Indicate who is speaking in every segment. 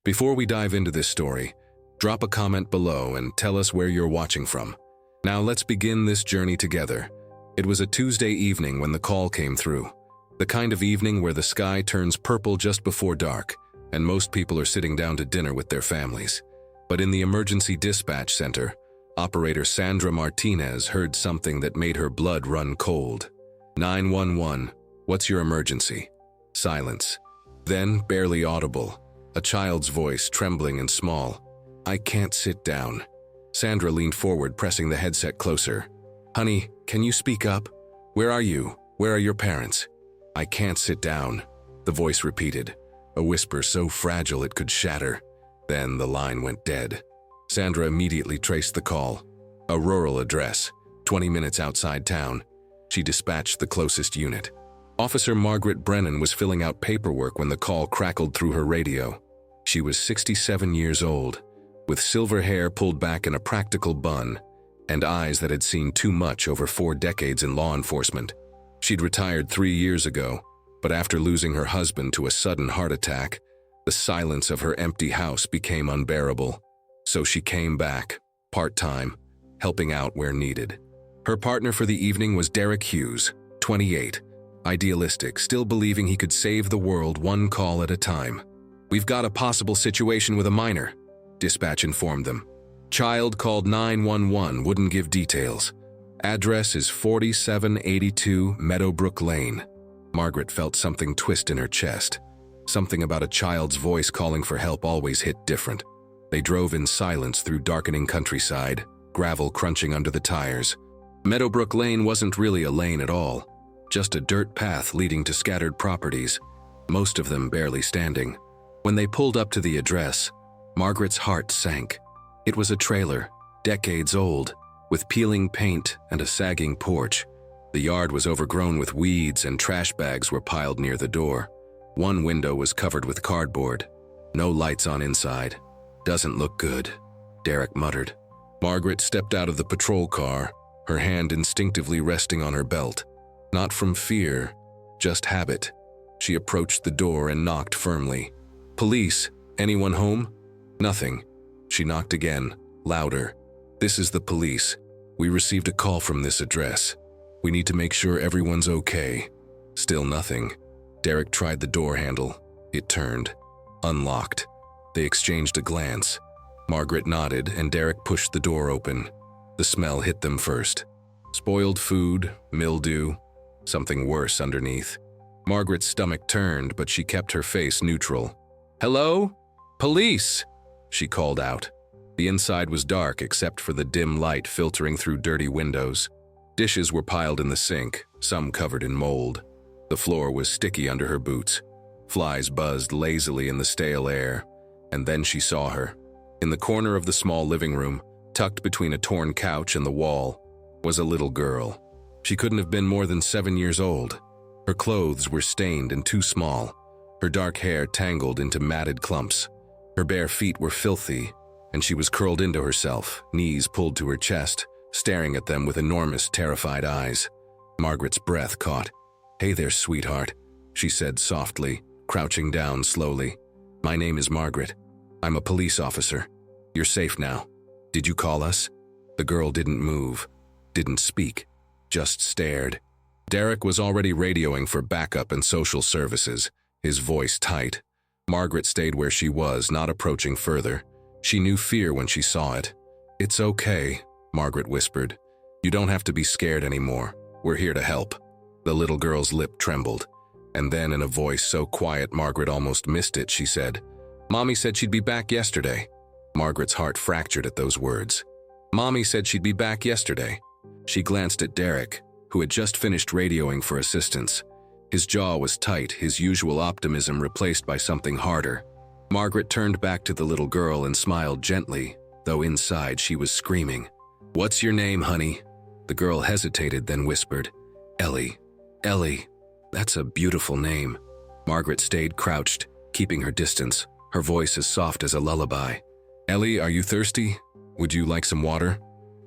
Speaker 1: Before we dive into this story, drop a comment below and tell us where you're watching from. Now let's begin this journey together. It was a Tuesday evening when the call came through. The kind of evening where the sky turns purple just before dark, and most people are sitting down to dinner with their families. But in the emergency dispatch center, operator Sandra Martinez heard something that made her blood run cold. 911, what's your emergency? Silence. Then, barely audible, a child's voice, trembling and small. I can't sit down. Sandra leaned forward, pressing the headset closer. Honey, can you speak up? Where are you? Where are your parents? I can't sit down, the voice repeated, a whisper so fragile it could shatter. Then the line went dead. Sandra immediately traced the call. A rural address, 20 minutes outside town. She dispatched the closest unit. Officer Margaret Brennan was filling out paperwork when the call crackled through her radio. She was 67 years old, with silver hair pulled back in a practical bun, and eyes that had seen too much over 4 decades in law enforcement. She'd retired 3 years ago, but after losing her husband to a sudden heart attack, the silence of her empty house became unbearable. So she came back, part-time, helping out where needed. Her partner for the evening was Derek Hughes, 28, idealistic, still believing he could save the world one call at a time. We've got a possible situation with a minor, dispatch informed them. Child called 911, wouldn't give details. Address is 4782 Meadowbrook Lane. Margaret felt something twist in her chest. Something about a child's voice calling for help always hit different. They drove in silence through darkening countryside, gravel crunching under the tires. Meadowbrook Lane wasn't really a lane at all, just a dirt path leading to scattered properties, most of them barely standing. When they pulled up to the address, Margaret's heart sank. It was a trailer, decades old, with peeling paint and a sagging porch. The yard was overgrown with weeds and trash bags were piled near the door. One window was covered with cardboard. No lights on inside. Doesn't look good, Derek muttered. Margaret stepped out of the patrol car, her hand instinctively resting on her belt. Not from fear, just habit. She approached the door and knocked firmly. Police, anyone home? Nothing. She knocked again, louder. This is the police. We received a call from this address. We need to make sure everyone's okay. Still nothing. Derek tried the door handle. It turned. Unlocked. They exchanged a glance. Margaret nodded and Derek pushed the door open. The smell hit them first. Spoiled food, mildew, something worse underneath. Margaret's stomach turned, but she kept her face neutral. Hello? Police! She called out. The inside was dark except for the dim light filtering through dirty windows. Dishes were piled in the sink, some covered in mold. The floor was sticky under her boots. Flies buzzed lazily in the stale air. And then she saw her. In the corner of the small living room, tucked between a torn couch and the wall, was a little girl. She couldn't have been more than 7 years old. Her clothes were stained and too small, her dark hair tangled into matted clumps. Her bare feet were filthy, and she was curled into herself, knees pulled to her chest, staring at them with enormous, terrified eyes. Margaret's breath caught. Hey there, sweetheart, she said softly, crouching down slowly. My name is Margaret. I'm a police officer. You're safe now. Did you call us? The girl didn't move, didn't speak, just stared. Derek was already radioing for backup and social services, his voice tight. Margaret stayed where she was, not approaching further. She knew fear when she saw it. It's okay, Margaret whispered. You don't have to be scared anymore. We're here to help. The little girl's lip trembled. And then in a voice so quiet Margaret almost missed it, she said, Mommy said she'd be back yesterday. Margaret's heart fractured at those words. Mommy said she'd be back yesterday. She glanced at Derek, who had just finished radioing for assistance. His jaw was tight, his usual optimism replaced by something harder. Margaret turned back to the little girl and smiled gently, though inside she was screaming. What's your name, honey? The girl hesitated, then whispered, Ellie. Ellie. That's a beautiful name. Margaret stayed crouched, keeping her distance, her voice as soft as a lullaby. Ellie, are you thirsty? Would you like some water?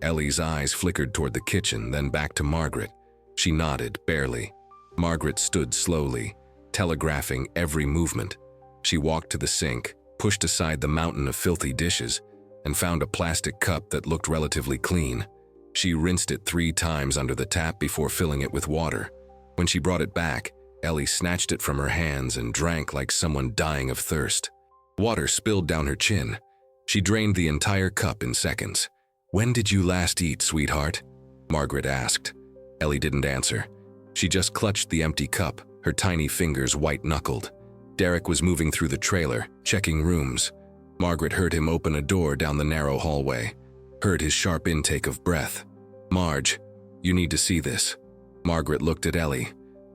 Speaker 1: Ellie's eyes flickered toward the kitchen, then back to Margaret. She nodded, barely. Margaret stood slowly, telegraphing every movement. She walked to the sink, pushed aside the mountain of filthy dishes, and found a plastic cup that looked relatively clean. She rinsed it 3 times under the tap before filling it with water. When she brought it back, Ellie snatched it from her hands and drank like someone dying of thirst. Water spilled down her chin. She drained the entire cup in seconds. "When did you last eat, sweetheart?" Margaret asked. Ellie didn't answer. She just clutched the empty cup, her tiny fingers white-knuckled. Derek was moving through the trailer, checking rooms. Margaret heard him open a door down the narrow hallway, heard his sharp intake of breath. "Marge, you need to see this." Margaret looked at Ellie.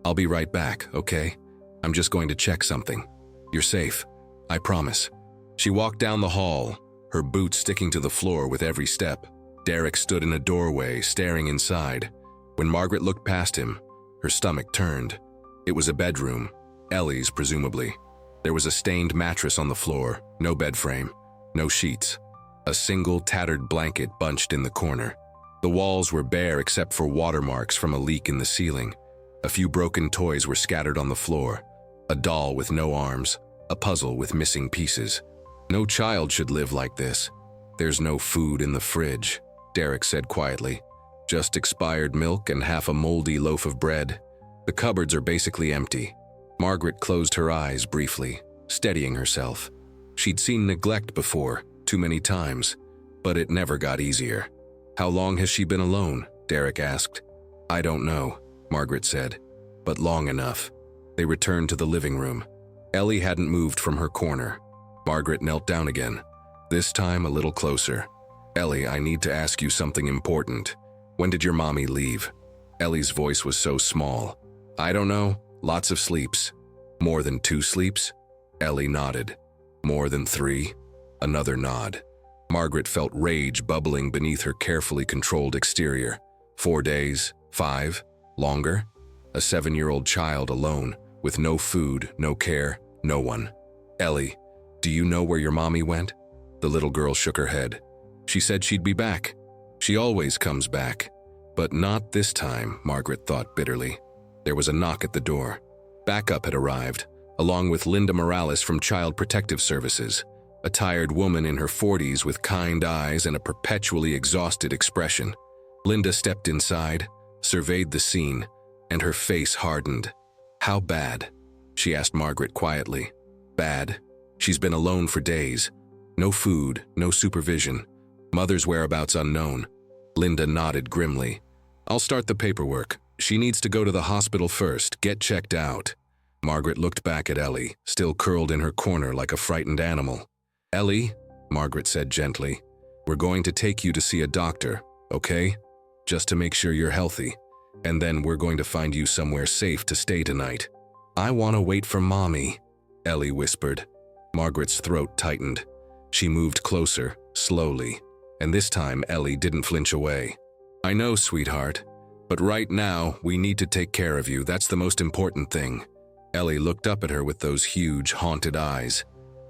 Speaker 1: "I'll be right back, okay? I'm just going to check something. You're safe, I promise." She walked down the hall, her boots sticking to the floor with every step. Derek stood in a doorway, staring inside. When Margaret looked past him, her stomach turned. It was a bedroom, Ellie's presumably. There was a stained mattress on the floor, no bed frame, no sheets. A single tattered blanket bunched in the corner. The walls were bare except for watermarks from a leak in the ceiling. A few broken toys were scattered on the floor. A doll with no arms, a puzzle with missing pieces. "No child should live like this. There's no food in the fridge," Derek said quietly. "Just expired milk and half a moldy loaf of bread. The cupboards are basically empty." Margaret closed her eyes briefly, steadying herself. She'd seen neglect before, too many times, but it never got easier. "How long has she been alone?" Derek asked. "I don't know," Margaret said, "but long enough." They returned to the living room. Ellie hadn't moved from her corner. Margaret knelt down again, this time a little closer. "Ellie, I need to ask you something important. When did your mommy leave?" Ellie's voice was so small. "I don't know. Lots of sleeps." "More than 2 sleeps?" Ellie nodded. "More than 3?" Another nod. Margaret felt rage bubbling beneath her carefully controlled exterior. 4 days? 5? Longer? A 7-year-old child alone, with no food, no care, no one. "Ellie, do you know where your mommy went?" The little girl shook her head. "She said she'd be back. She always comes back. But not this time," Margaret thought bitterly. There was a knock at the door. Backup had arrived, along with Linda Morales from Child Protective Services, a tired woman in her 40s with kind eyes and a perpetually exhausted expression. Linda stepped inside, surveyed the scene, and her face hardened. "How bad?" she asked Margaret quietly. "Bad. She's been alone for days. No food, no supervision. Mother's whereabouts unknown." Linda nodded grimly. "I'll start the paperwork. She needs to go to the hospital first, get checked out." Margaret looked back at Ellie, still curled in her corner like a frightened animal. "Ellie," Margaret said gently, "we're going to take you to see a doctor, okay? Just to make sure you're healthy. And then we're going to find you somewhere safe to stay tonight." "I want to wait for Mommy," Ellie whispered. Margaret's throat tightened. She moved closer, slowly, and this time Ellie didn't flinch away. "I know, sweetheart, but right now we need to take care of you. That's the most important thing." Ellie looked up at her with those huge, haunted eyes.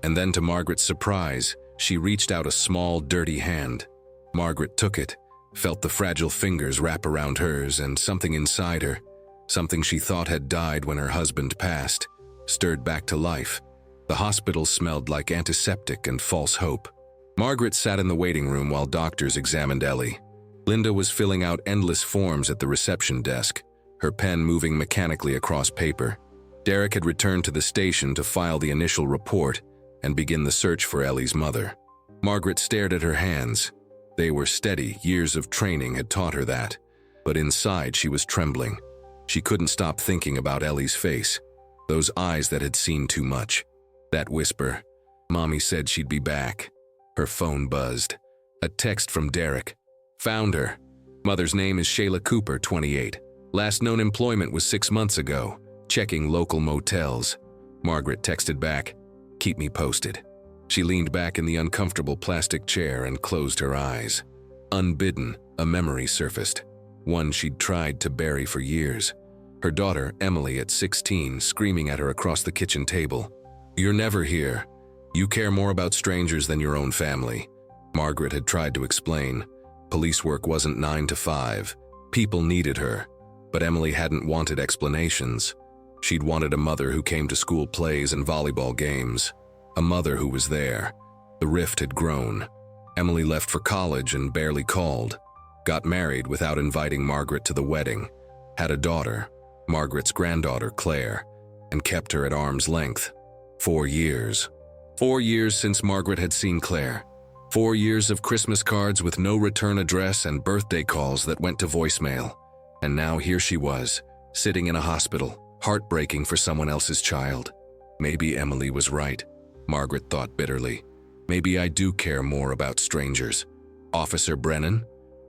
Speaker 1: And then to Margaret's surprise, she reached out a small, dirty hand. Margaret took it, felt the fragile fingers wrap around hers, and something inside her, something she thought had died when her husband passed, stirred back to life. The hospital smelled like antiseptic and false hope. Margaret sat in the waiting room while doctors examined Ellie. Linda was filling out endless forms at the reception desk, her pen moving mechanically across paper. Derek had returned to the station to file the initial report and begin the search for Ellie's mother. Margaret stared at her hands. They were steady, years of training had taught her that, but inside she was trembling. She couldn't stop thinking about Ellie's face, those eyes that had seen too much. That whisper, "Mommy said she'd be back." Her phone buzzed. A text from Derek. "Found her. Mother's name is Shayla Cooper, 28. Last known employment was 6 months ago, checking local motels." Margaret texted back, "Keep me posted." She leaned back in the uncomfortable plastic chair and closed her eyes. Unbidden, a memory surfaced, one she'd tried to bury for years. Her daughter, Emily, at 16, screaming at her across the kitchen table. "You're never here. You care more about strangers than your own family." Margaret had tried to explain. Police work wasn't 9 to 5. People needed her. But Emily hadn't wanted explanations. She'd wanted a mother who came to school plays and volleyball games. a mother who was there. The rift had grown. Emily left for college and barely called. Got married without inviting Margaret to the wedding. Had a daughter, Margaret's granddaughter, Claire, and kept her at arm's length. 4 years. 4 years since Margaret had seen Claire. 4 years of Christmas cards with no return address and birthday calls that went to voicemail. And now here she was, sitting in a hospital, heartbreaking for someone else's child. Maybe Emily was right, Margaret thought bitterly. Maybe I do care more about strangers. Officer Brennan?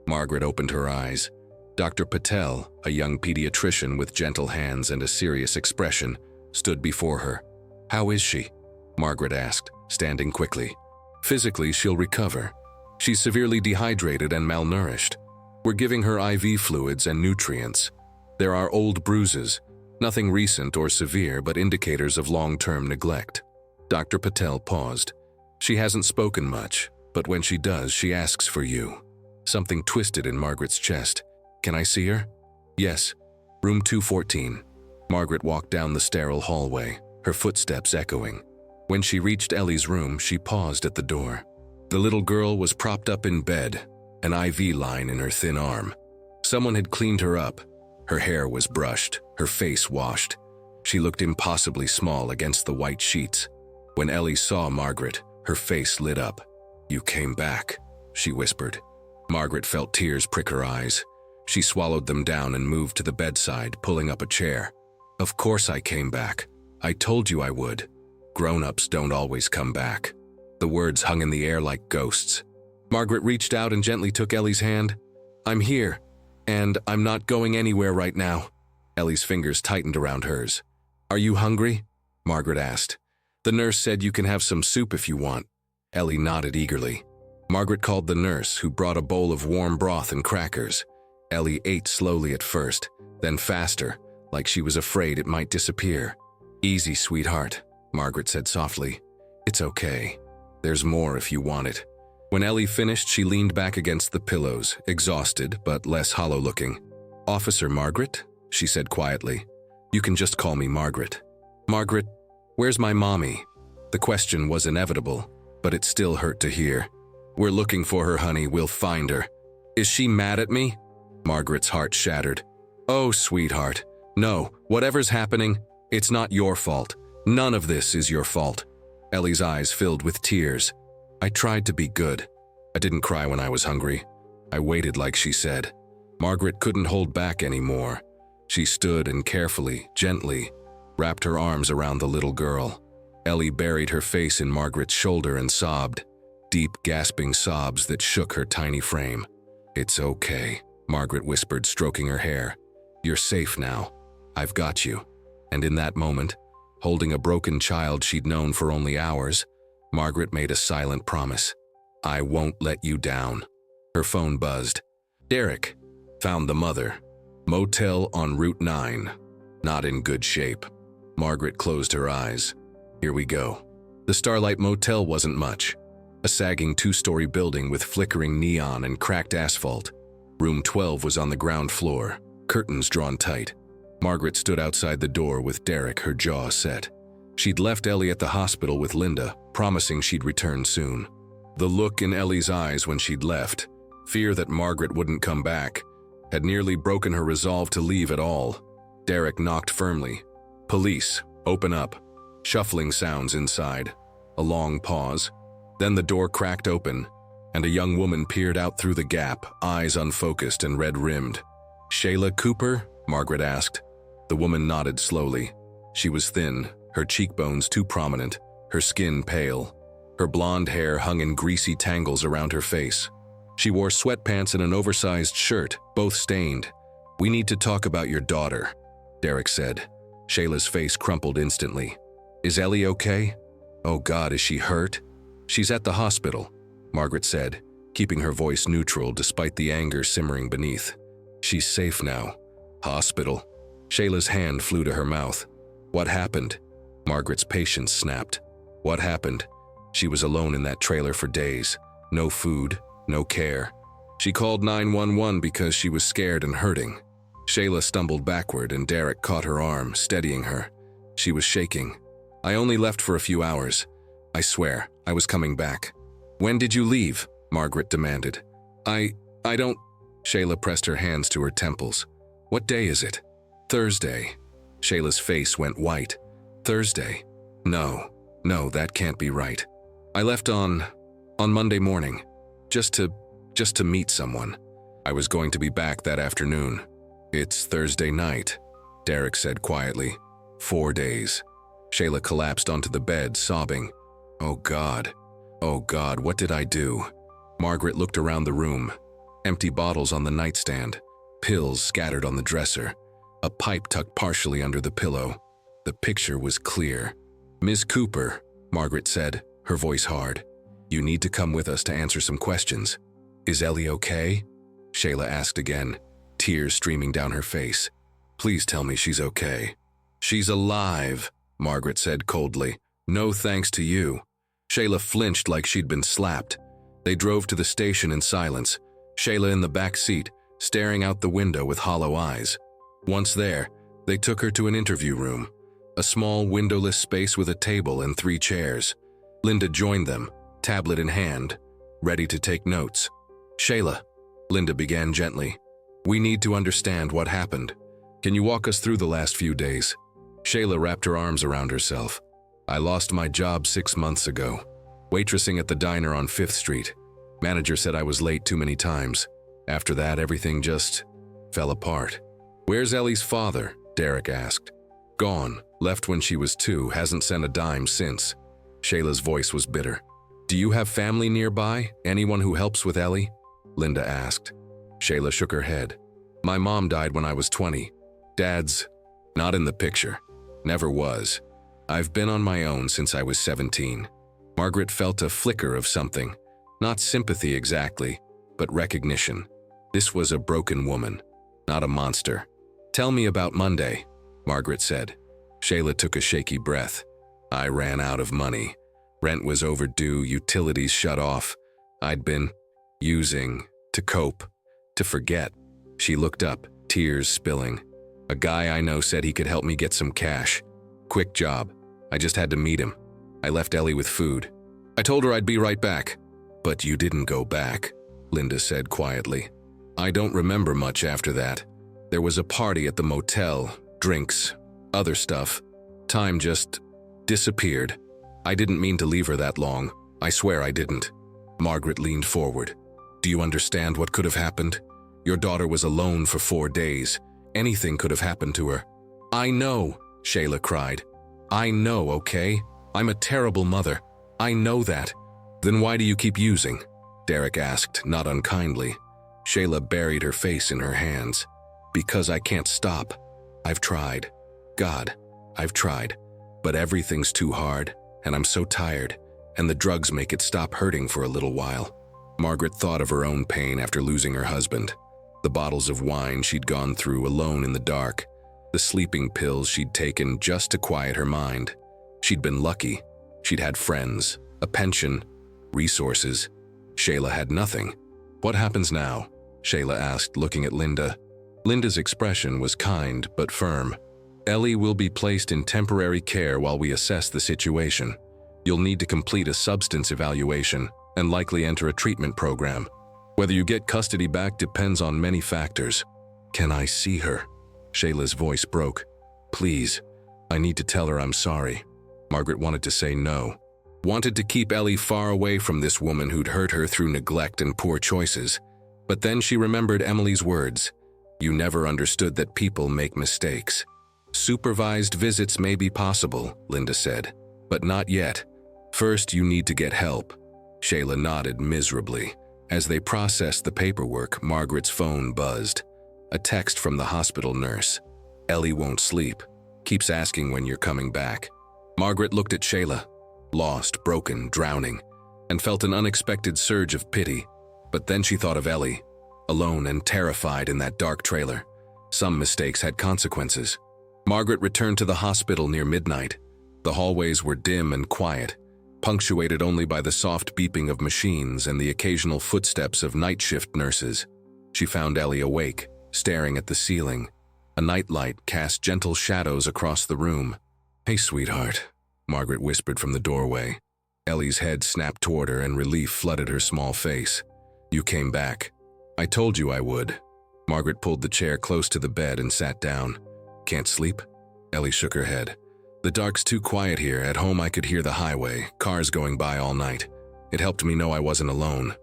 Speaker 1: Margaret opened her eyes. Dr. Patel, a young pediatrician with gentle hands and a serious expression, stood before her. How is she? Margaret asked, standing quickly. Physically, she'll recover. She's severely dehydrated and malnourished. We're giving her IV fluids and nutrients. There are old bruises, nothing recent or severe, but indicators of long-term neglect. Dr. Patel paused. She hasn't spoken much, but when she does, she asks for you. Something twisted in Margaret's chest. Can I see her? Yes. Room 214. Margaret walked down the sterile hallway, her footsteps echoing. When she reached Ellie's room, she paused at the door. The little girl was propped up in bed, an IV line in her thin arm. Someone had cleaned her up. Her hair was brushed, her face washed. She looked impossibly small against the white sheets. When Ellie saw Margaret, her face lit up. You came back, she whispered. Margaret felt tears prick her eyes. She swallowed them down and moved to the bedside, pulling up a chair. Of course I came back. I told you I would. Grown-ups don't always come back. The words hung in the air like ghosts. Margaret reached out and gently took Ellie's hand. I'm here, and I'm not going anywhere right now. Ellie's fingers tightened around hers. Are you hungry? Margaret asked. The nurse said you can have some soup if you want. Ellie nodded eagerly. Margaret called the nurse, who brought a bowl of warm broth and crackers. Ellie ate slowly at first, then faster, like she was afraid it might disappear. Easy, sweetheart, Margaret said softly. It's okay. There's more if you want it. When Ellie finished, she leaned back against the pillows, exhausted but less hollow-looking. Officer Margaret, she said quietly. You can just call me Margaret. Margaret, where's my mommy? The question was inevitable, but it still hurt to hear. We're looking for her, honey. We'll find her. Is she mad at me? Margaret's heart shattered. Oh, sweetheart. No, whatever's happening, it's not your fault. None of this is your fault. Ellie's eyes filled with tears. I tried to be good. I didn't cry when I was hungry. I waited like she said. Margaret couldn't hold back anymore. She stood and carefully, gently, wrapped her arms around the little girl. Ellie buried her face in Margaret's shoulder and sobbed, deep, gasping sobs that shook her tiny frame. It's okay, Margaret whispered, stroking her hair. You're safe now. I've got you. And in that moment, holding a broken child she'd known for only hours, Margaret made a silent promise. I won't let you down. Her phone buzzed. Derek. Found the mother. Motel on Route 9. Not in good shape. Margaret closed her eyes. Here we go. The Starlight Motel wasn't much. A sagging 2-story building with flickering neon and cracked asphalt. Room 12 was on the ground floor, curtains drawn tight. Margaret stood outside the door with Derek, her jaw set. She'd left Ellie at the hospital with Linda, promising she'd return soon. The look in Ellie's eyes when she'd left, fear that Margaret wouldn't come back, had nearly broken her resolve to leave at all. Derek knocked firmly. Police, open up. Shuffling sounds inside. A long pause. Then the door cracked open, and a young woman peered out through the gap, eyes unfocused and red-rimmed. Shayla Cooper? Margaret asked. The woman nodded slowly. She was thin, her cheekbones too prominent, her skin pale. Her blonde hair hung in greasy tangles around her face. She wore sweatpants and an oversized shirt, both stained. We need to talk about your daughter, Derek said. Shayla's face crumpled instantly. Is Ellie okay? Oh God, is she hurt? She's at the hospital, Margaret said, keeping her voice neutral despite the anger simmering beneath. She's safe now. Hospital. Shayla's hand flew to her mouth. What happened? Margaret's patience snapped. What happened? She was alone in that trailer for days. No food, no care. She called 911 because she was scared and hurting. Shayla stumbled backward and Derek caught her arm, steadying her. She was shaking. I only left for a few hours. I swear, I was coming back. When did you leave? Margaret demanded. I don't... Shayla pressed her hands to her temples. What day is it? Thursday. Shayla's face went white. Thursday? No, that can't be right. I left on Monday morning, just to meet someone. I was going to be back that afternoon. It's Thursday night, Derek said quietly. 4 days. Shayla collapsed onto the bed, sobbing. Oh God, what did I do? Margaret looked around the room. Empty bottles on the nightstand, pills scattered on the dresser, a pipe tucked partially under the pillow. The picture was clear. Ms. Cooper, Margaret said, her voice hard. You need to come with us to answer some questions. Is Ellie okay? Shayla asked again, tears streaming down her face. Please tell me she's okay. She's alive, Margaret said coldly. No thanks to you. Shayla flinched like she'd been slapped. They drove to the station in silence, Shayla in the back seat, staring out the window with hollow eyes. Once there, they took her to an interview room, a small windowless space with a table and 3 chairs. Linda joined them, tablet in hand, ready to take notes. Shayla, Linda began gently, we need to understand what happened. Can you walk us through the last few days? Shayla wrapped her arms around herself. I lost my job 6 months ago, waitressing at the diner on 5th Street. Manager said I was late too many times. After that, everything just fell apart. Where's Ellie's father? Derek asked. Gone, left when she was 2, hasn't sent a dime since. Shayla's voice was bitter. Do you have family nearby? Anyone who helps with Ellie? Linda asked. Shayla shook her head. My mom died when I was 20. Dad's not in the picture. Never was. I've been on my own since I was 17. Margaret felt a flicker of something. Not sympathy exactly, but recognition. This was a broken woman, not a monster. Tell me about Monday, Margaret said. Shayla took a shaky breath. I ran out of money. Rent was overdue, utilities shut off. I'd been using to cope, to forget. She looked up, tears spilling. A guy I know said he could help me get some cash. Quick job. I just had to meet him. I left Ellie with food. I told her I'd be right back. But you didn't go back, Linda said quietly. I don't remember much after that. There was a party at the motel, drinks, other stuff. Time just disappeared. I didn't mean to leave her that long. I swear I didn't. Margaret leaned forward. Do you understand what could have happened? Your daughter was alone for 4 days. Anything could have happened to her. I know, Shayla cried. I know, okay? I'm a terrible mother. I know that. Then why do you keep using? Derek asked, not unkindly. Shayla buried her face in her hands. Because I can't stop. I've tried. God, I've tried. But everything's too hard, and I'm so tired, and the drugs make it stop hurting for a little while. Margaret thought of her own pain after losing her husband. The bottles of wine she'd gone through alone in the dark. The sleeping pills she'd taken just to quiet her mind. She'd been lucky. She'd had friends, a pension, resources. Shayla had nothing. What happens now? Shayla asked, looking at Linda. Linda's expression was kind but firm. Ellie will be placed in temporary care while we assess the situation. You'll need to complete a substance evaluation and likely enter a treatment program. Whether you get custody back depends on many factors. Can I see her? Shayla's voice broke. Please, I need to tell her I'm sorry. Margaret wanted to say no. Wanted to keep Ellie far away from this woman who'd hurt her through neglect and poor choices. But then she remembered Emily's words. You never understood that people make mistakes. Supervised visits may be possible, Linda said, but not yet. First, you need to get help. Shayla nodded miserably. As they processed the paperwork, Margaret's phone buzzed. A text from the hospital nurse. Ellie won't sleep. Keeps asking when you're coming back. Margaret looked at Shayla, lost, broken, drowning, and felt an unexpected surge of pity. But then she thought of Ellie, alone and terrified in that dark trailer. Some mistakes had consequences. Margaret returned to the hospital near midnight. The hallways were dim and quiet, punctuated only by the soft beeping of machines and the occasional footsteps of night shift nurses. She found Ellie awake, staring at the ceiling. A nightlight cast gentle shadows across the room. Hey, sweetheart, Margaret whispered from the doorway. Ellie's head snapped toward her and relief flooded her small face. "You came back. I told you I would." Margaret pulled the chair close to the bed and sat down. "Can't sleep?" Ellie shook her head. "The dark's too quiet here. At home I could hear the highway, cars going by all night. It helped me know I wasn't alone."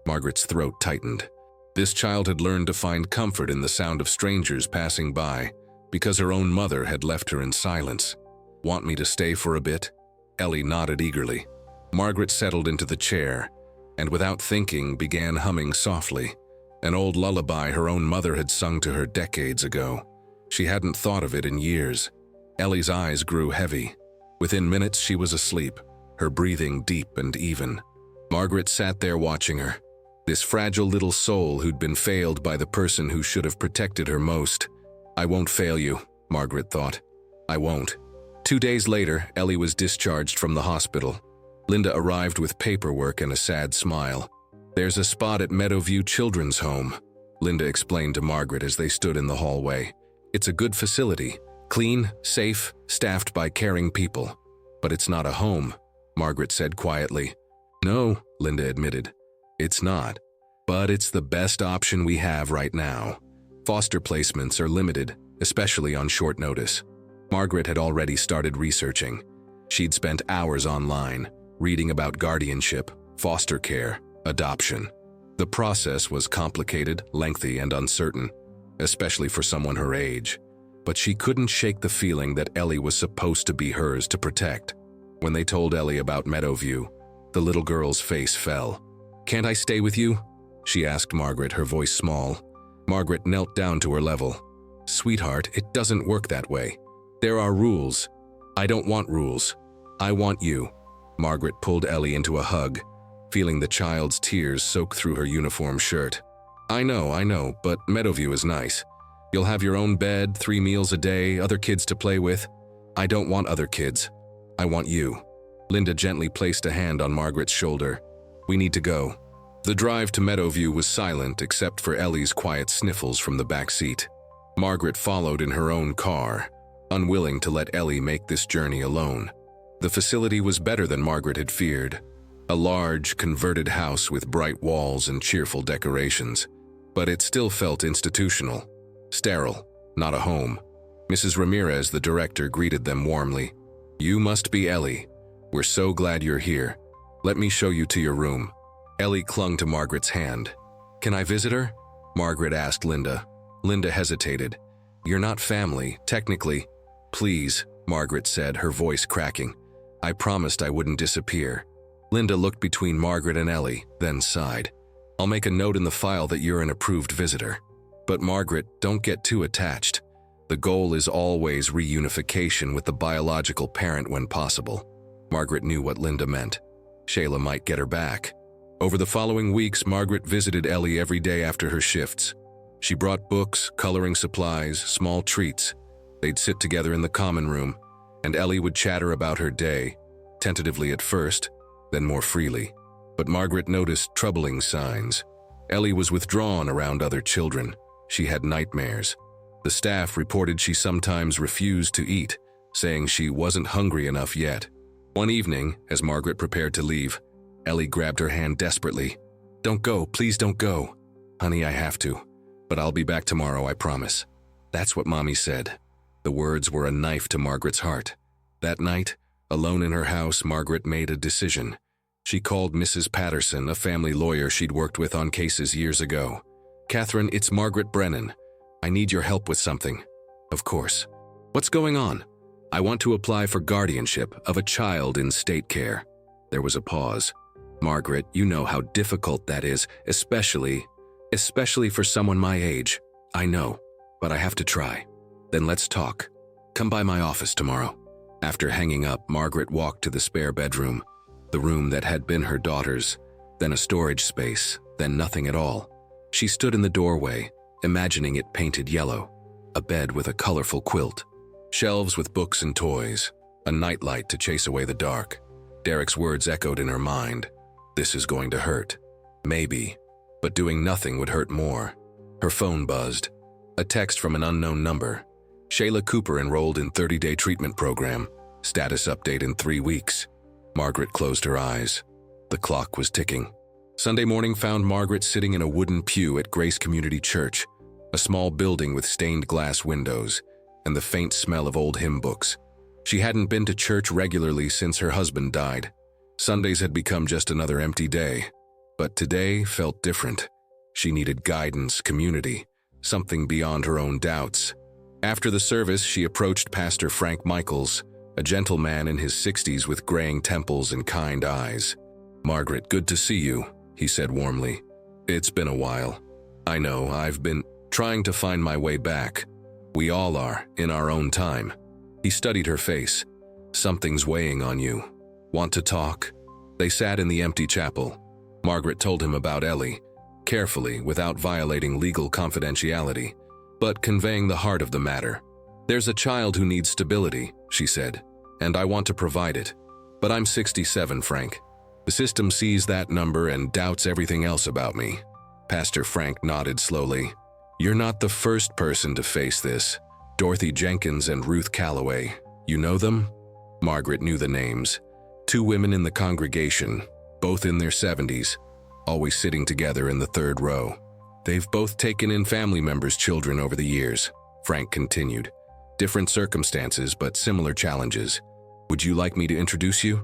Speaker 1: Margaret's throat tightened. This child had learned to find comfort in the sound of strangers passing by, because her own mother had left her in silence. "Want me to stay for a bit?" Ellie nodded eagerly. Margaret settled into the chair, and without thinking began humming softly, an old lullaby her own mother had sung to her decades ago. She hadn't thought of it in years. Ellie's eyes grew heavy. Within minutes she was asleep, her breathing deep and even. Margaret sat there watching her, this fragile little soul who'd been failed by the person who should have protected her most. "I won't fail you," Margaret thought. "I won't." 2 days later, Ellie was discharged from the hospital. Linda arrived with paperwork and a sad smile. "There's a spot at Meadowview Children's Home," Linda explained to Margaret as they stood in the hallway. "It's a good facility, clean, safe, staffed by caring people. But it's not a home," Margaret said quietly. "No," Linda admitted. "It's not. But it's the best option we have right now. Foster placements are limited, especially on short notice." Margaret had already started researching. She'd spent hours online, reading about guardianship, foster care, adoption. The process was complicated, lengthy, and uncertain, especially for someone her age. But she couldn't shake the feeling that Ellie was supposed to be hers to protect. When they told Ellie about Meadowview, the little girl's face fell. "Can't I stay with you?" she asked Margaret, her voice small. Margaret knelt down to her level. "Sweetheart, it doesn't work that way. There are rules." "I don't want rules. I want you." Margaret pulled Ellie into a hug, feeling the child's tears soak through her uniform shirt. I know, but Meadowview is nice. You'll have your own bed, 3 meals a day, other kids to play with." "I don't want other kids. I want you." Linda gently placed a hand on Margaret's shoulder. "We need to go." The drive to Meadowview was silent except for Ellie's quiet sniffles from the back seat. Margaret followed in her own car, unwilling to let Ellie make this journey alone. The facility was better than Margaret had feared. A large, converted house with bright walls and cheerful decorations. But it still felt institutional. Sterile, not a home. Mrs. Ramirez, the director, greeted them warmly. "You must be Ellie. We're so glad you're here. Let me show you to your room." Ellie clung to Margaret's hand. "Can I visit her?" Margaret asked Linda. Linda hesitated. "You're not family, technically." "Please," Margaret said, her voice cracking. "I promised I wouldn't disappear." Linda looked between Margaret and Ellie, then sighed. "I'll make a note in the file that you're an approved visitor. But Margaret, don't get too attached. The goal is always reunification with the biological parent when possible." Margaret knew what Linda meant. Shayla might get her back. Over the following weeks, Margaret visited Ellie every day after her shifts. She brought books, coloring supplies, small treats. They'd sit together in the common room, and Ellie would chatter about her day, tentatively at first, then more freely. But Margaret noticed troubling signs. Ellie was withdrawn around other children. She had nightmares. The staff reported she sometimes refused to eat, saying she wasn't hungry enough yet. One evening, as Margaret prepared to leave, Ellie grabbed her hand desperately. "Don't go, please don't go." "Honey, I have to. But I'll be back tomorrow, I promise." That's what Mommy said. The words were a knife to Margaret's heart. That night, alone in her house, Margaret made a decision. She called Mrs. Patterson, a family lawyer she'd worked with on cases years ago. "Catherine, it's Margaret Brennan. I need your help with something." "Of course." "What's going on?" "I want to apply for guardianship of a child in state care." There was a pause. "Margaret, you know how difficult that is, especially for someone my age." "I know, but I have to try." "Then let's talk. Come by my office tomorrow." After hanging up, Margaret walked to the spare bedroom, the room that had been her daughter's, then a storage space, then nothing at all. She stood in the doorway, imagining it painted yellow, a bed with a colorful quilt, shelves with books and toys, a nightlight to chase away the dark. Derek's words echoed in her mind. "This is going to hurt." Maybe, but doing nothing would hurt more. Her phone buzzed. A text from an unknown number. Shayla Cooper enrolled in 30-day treatment program. Status update in 3 weeks. Margaret closed her eyes. The clock was ticking. Sunday morning found Margaret sitting in a wooden pew at Grace Community Church, a small building with stained glass windows and the faint smell of old hymn books. She hadn't been to church regularly since her husband died. Sundays had become just another empty day. But today felt different. She needed guidance, community, something beyond her own doubts. After the service, she approached Pastor Frank Michaels, a gentle man in his 60s with graying temples and kind eyes. "Margaret, good to see you," he said warmly. "It's been a while. I know, I've been trying to find my way back. We all are, in our own time." He studied her face. "Something's weighing on you. Want to talk?" They sat in the empty chapel. Margaret told him about Ellie, carefully, without violating legal confidentiality, but conveying the heart of the matter. "There's a child who needs stability," she said, "and I want to provide it. But I'm 67, Frank. The system sees that number and doubts everything else about me." Pastor Frank nodded slowly. "You're not the first person to face this. Dorothy Jenkins and Ruth Calloway. You know them?" Margaret knew the names. Two women in the congregation, both in their 70s, always sitting together in the third row. "They've both taken in family members' children over the years," Frank continued. "Different circumstances, but similar challenges. Would you like me to introduce you?"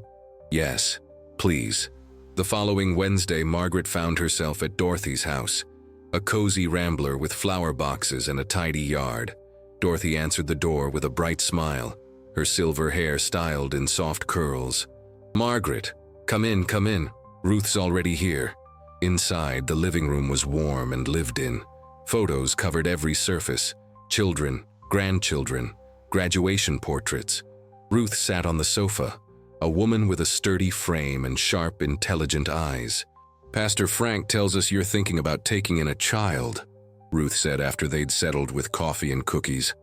Speaker 1: "Yes, please." The following Wednesday, Margaret found herself at Dorothy's house, a cozy rambler with flower boxes and a tidy yard. Dorothy answered the door with a bright smile, her silver hair styled in soft curls. "Margaret, come in, come in. Ruth's already here." Inside, the living room was warm and lived in. Photos covered every surface: children, grandchildren, graduation portraits. Ruth sat on the sofa, a woman with a sturdy frame and sharp, intelligent eyes. "Pastor Frank tells us you're thinking about taking in a child," Ruth said after they'd settled with coffee and cookies.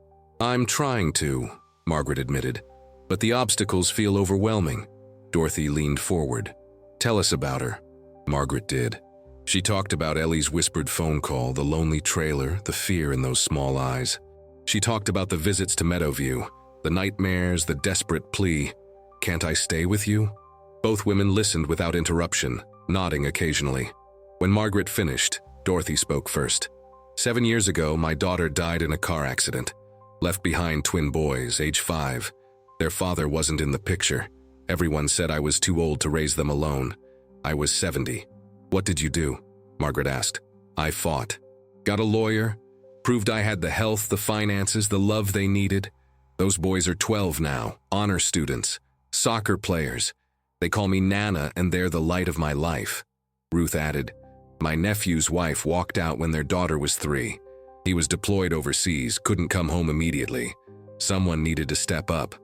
Speaker 1: "I'm trying to," Margaret admitted, "but the obstacles feel overwhelming." Dorothy leaned forward. "Tell us about her." Margaret did. She talked about Ellie's whispered phone call, the lonely trailer, the fear in those small eyes. She talked about the visits to Meadowview, the nightmares, the desperate plea, "Can't I stay with you?" Both women listened without interruption, nodding occasionally. When Margaret finished, Dorothy spoke first. 7 years ago, my daughter died in a car accident. Left behind twin boys, age 5. Their father wasn't in the picture. Everyone said I was too old to raise them alone. I was 70. "What did you do?" Margaret asked. "I fought. Got a lawyer. Proved I had the health, the finances, the love they needed. Those boys are 12 now, honor students, soccer players. They call me Nana, and they're the light of my life." Ruth added, "My nephew's wife walked out when their daughter was 3. He was deployed overseas, couldn't come home immediately. Someone needed to step up.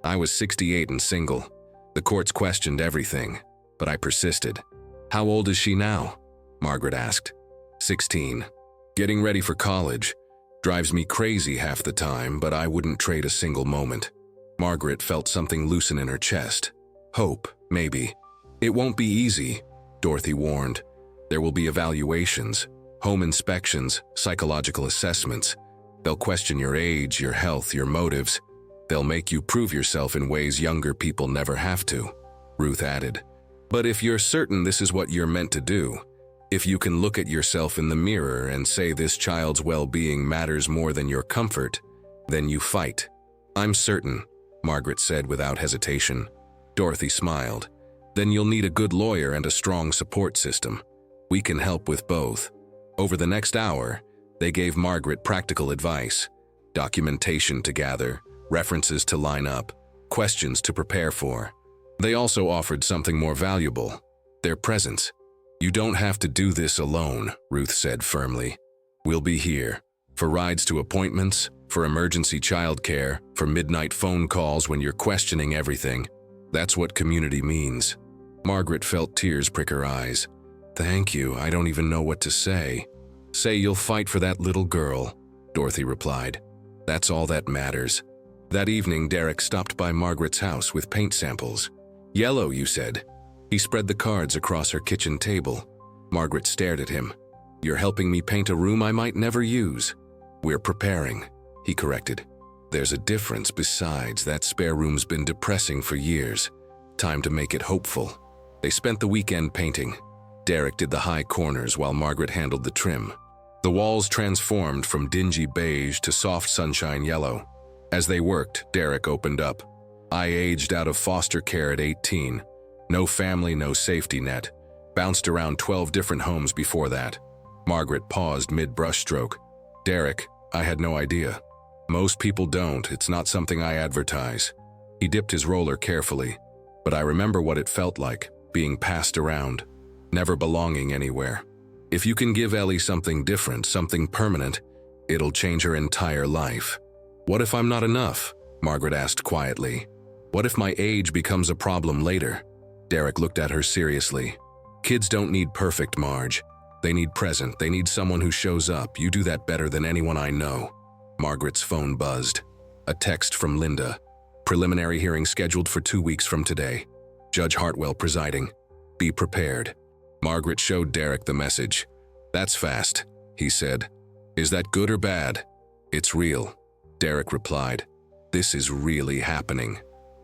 Speaker 1: I was 68 and single. The courts questioned everything, but I persisted." "How old is she now?" Margaret asked. 16. "Getting ready for college. Drives me crazy half the time, but I wouldn't trade a single moment." Margaret felt something loosen in her chest. Hope, maybe. "It won't be easy," Dorothy warned. "There will be evaluations, home inspections, psychological assessments. They'll question your age, your health, your motives. They'll make you prove yourself in ways younger people never have to," Ruth added. "But if you're certain this is what you're meant to do, if you can look at yourself in the mirror and say this child's well-being matters more than your comfort, then you fight." "I'm certain," Margaret said without hesitation. Dorothy smiled. "Then you'll need a good lawyer and a strong support system. We can help with both." Over the next hour, they gave Margaret practical advice: documentation to gather, references to line up, questions to prepare for. They also offered something more valuable: their presence. "You don't have to do this alone," Ruth said firmly. "We'll be here, for rides to appointments, for emergency childcare, for midnight phone calls when you're questioning everything. That's what community means." Margaret felt tears prick her eyes. "Thank you, I don't even know what to say." "Say you'll fight for that little girl," Dorothy replied. "That's all that matters." That evening, Derek stopped by Margaret's house with paint samples. "Yellow, you said." He spread the cards across her kitchen table. Margaret stared at him. "You're helping me paint a room I might never use." "We're preparing," he corrected. "There's a difference besides. That spare room's been depressing for years. Time to make it hopeful. They spent the weekend painting. Derek did the high corners while Margaret handled the trim. The walls transformed from dingy beige to soft sunshine yellow. As they worked, Derek opened up. I aged out of foster care at 18. No family, no safety net. Bounced around 12 different homes before that. Margaret paused mid-brushstroke. Derek, I had no idea. Most people don't. It's not something I advertise. He dipped his roller carefully. But I remember what it felt like, being passed around, never belonging anywhere. If you can give Ellie something different, something permanent, it'll change her entire life. What if I'm not enough? Margaret asked quietly. What if my age becomes a problem later? Derek looked at her seriously. Kids don't need perfect, Marge. They need present. They need someone who shows up. You do that better than anyone I know. Margaret's phone buzzed. A text from Linda. Preliminary hearing scheduled for 2 weeks from today. Judge Hartwell presiding. Be prepared. Margaret showed Derek the message. That's fast, he said. Is that good or bad? It's real. Derek replied. This is really happening.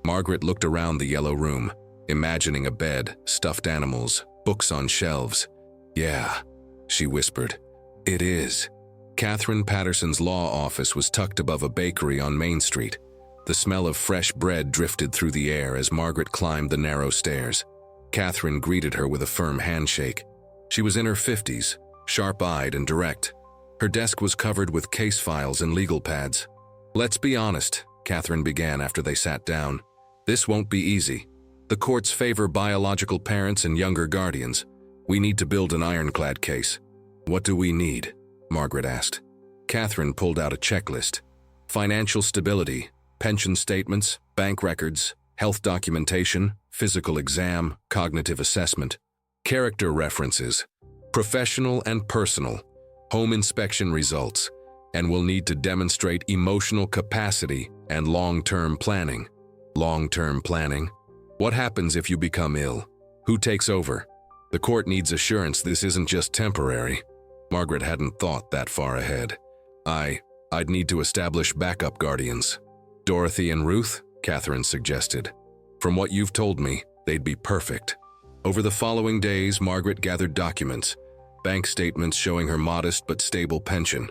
Speaker 1: Margaret looked around the yellow room, imagining a bed, stuffed animals, books on shelves. Yeah, she whispered. It is. Catherine Patterson's law office was tucked above a bakery on Main Street. The smell of fresh bread drifted through the air as Margaret climbed the narrow stairs. Catherine greeted her with a firm handshake. She was in her 50s, sharp-eyed and direct. Her desk was covered with case files and legal pads. Let's be honest, Catherine began after they sat down. This won't be easy. The courts favor biological parents and younger guardians. We need to build an ironclad case. What do we need? Margaret asked. Catherine pulled out a checklist. Financial stability, pension statements, bank records, health documentation, physical exam, cognitive assessment, character references, professional and personal, home inspection results, and will need to demonstrate emotional capacity and long-term planning. Long-term planning? What happens if you become ill? Who takes over? The court needs assurance this isn't just temporary. Margaret hadn't thought that far ahead. I'd need to establish backup guardians. Dorothy and Ruth, Catherine suggested. From what you've told me, they'd be perfect. Over the following days, Margaret gathered documents, bank statements showing her modest but stable pension,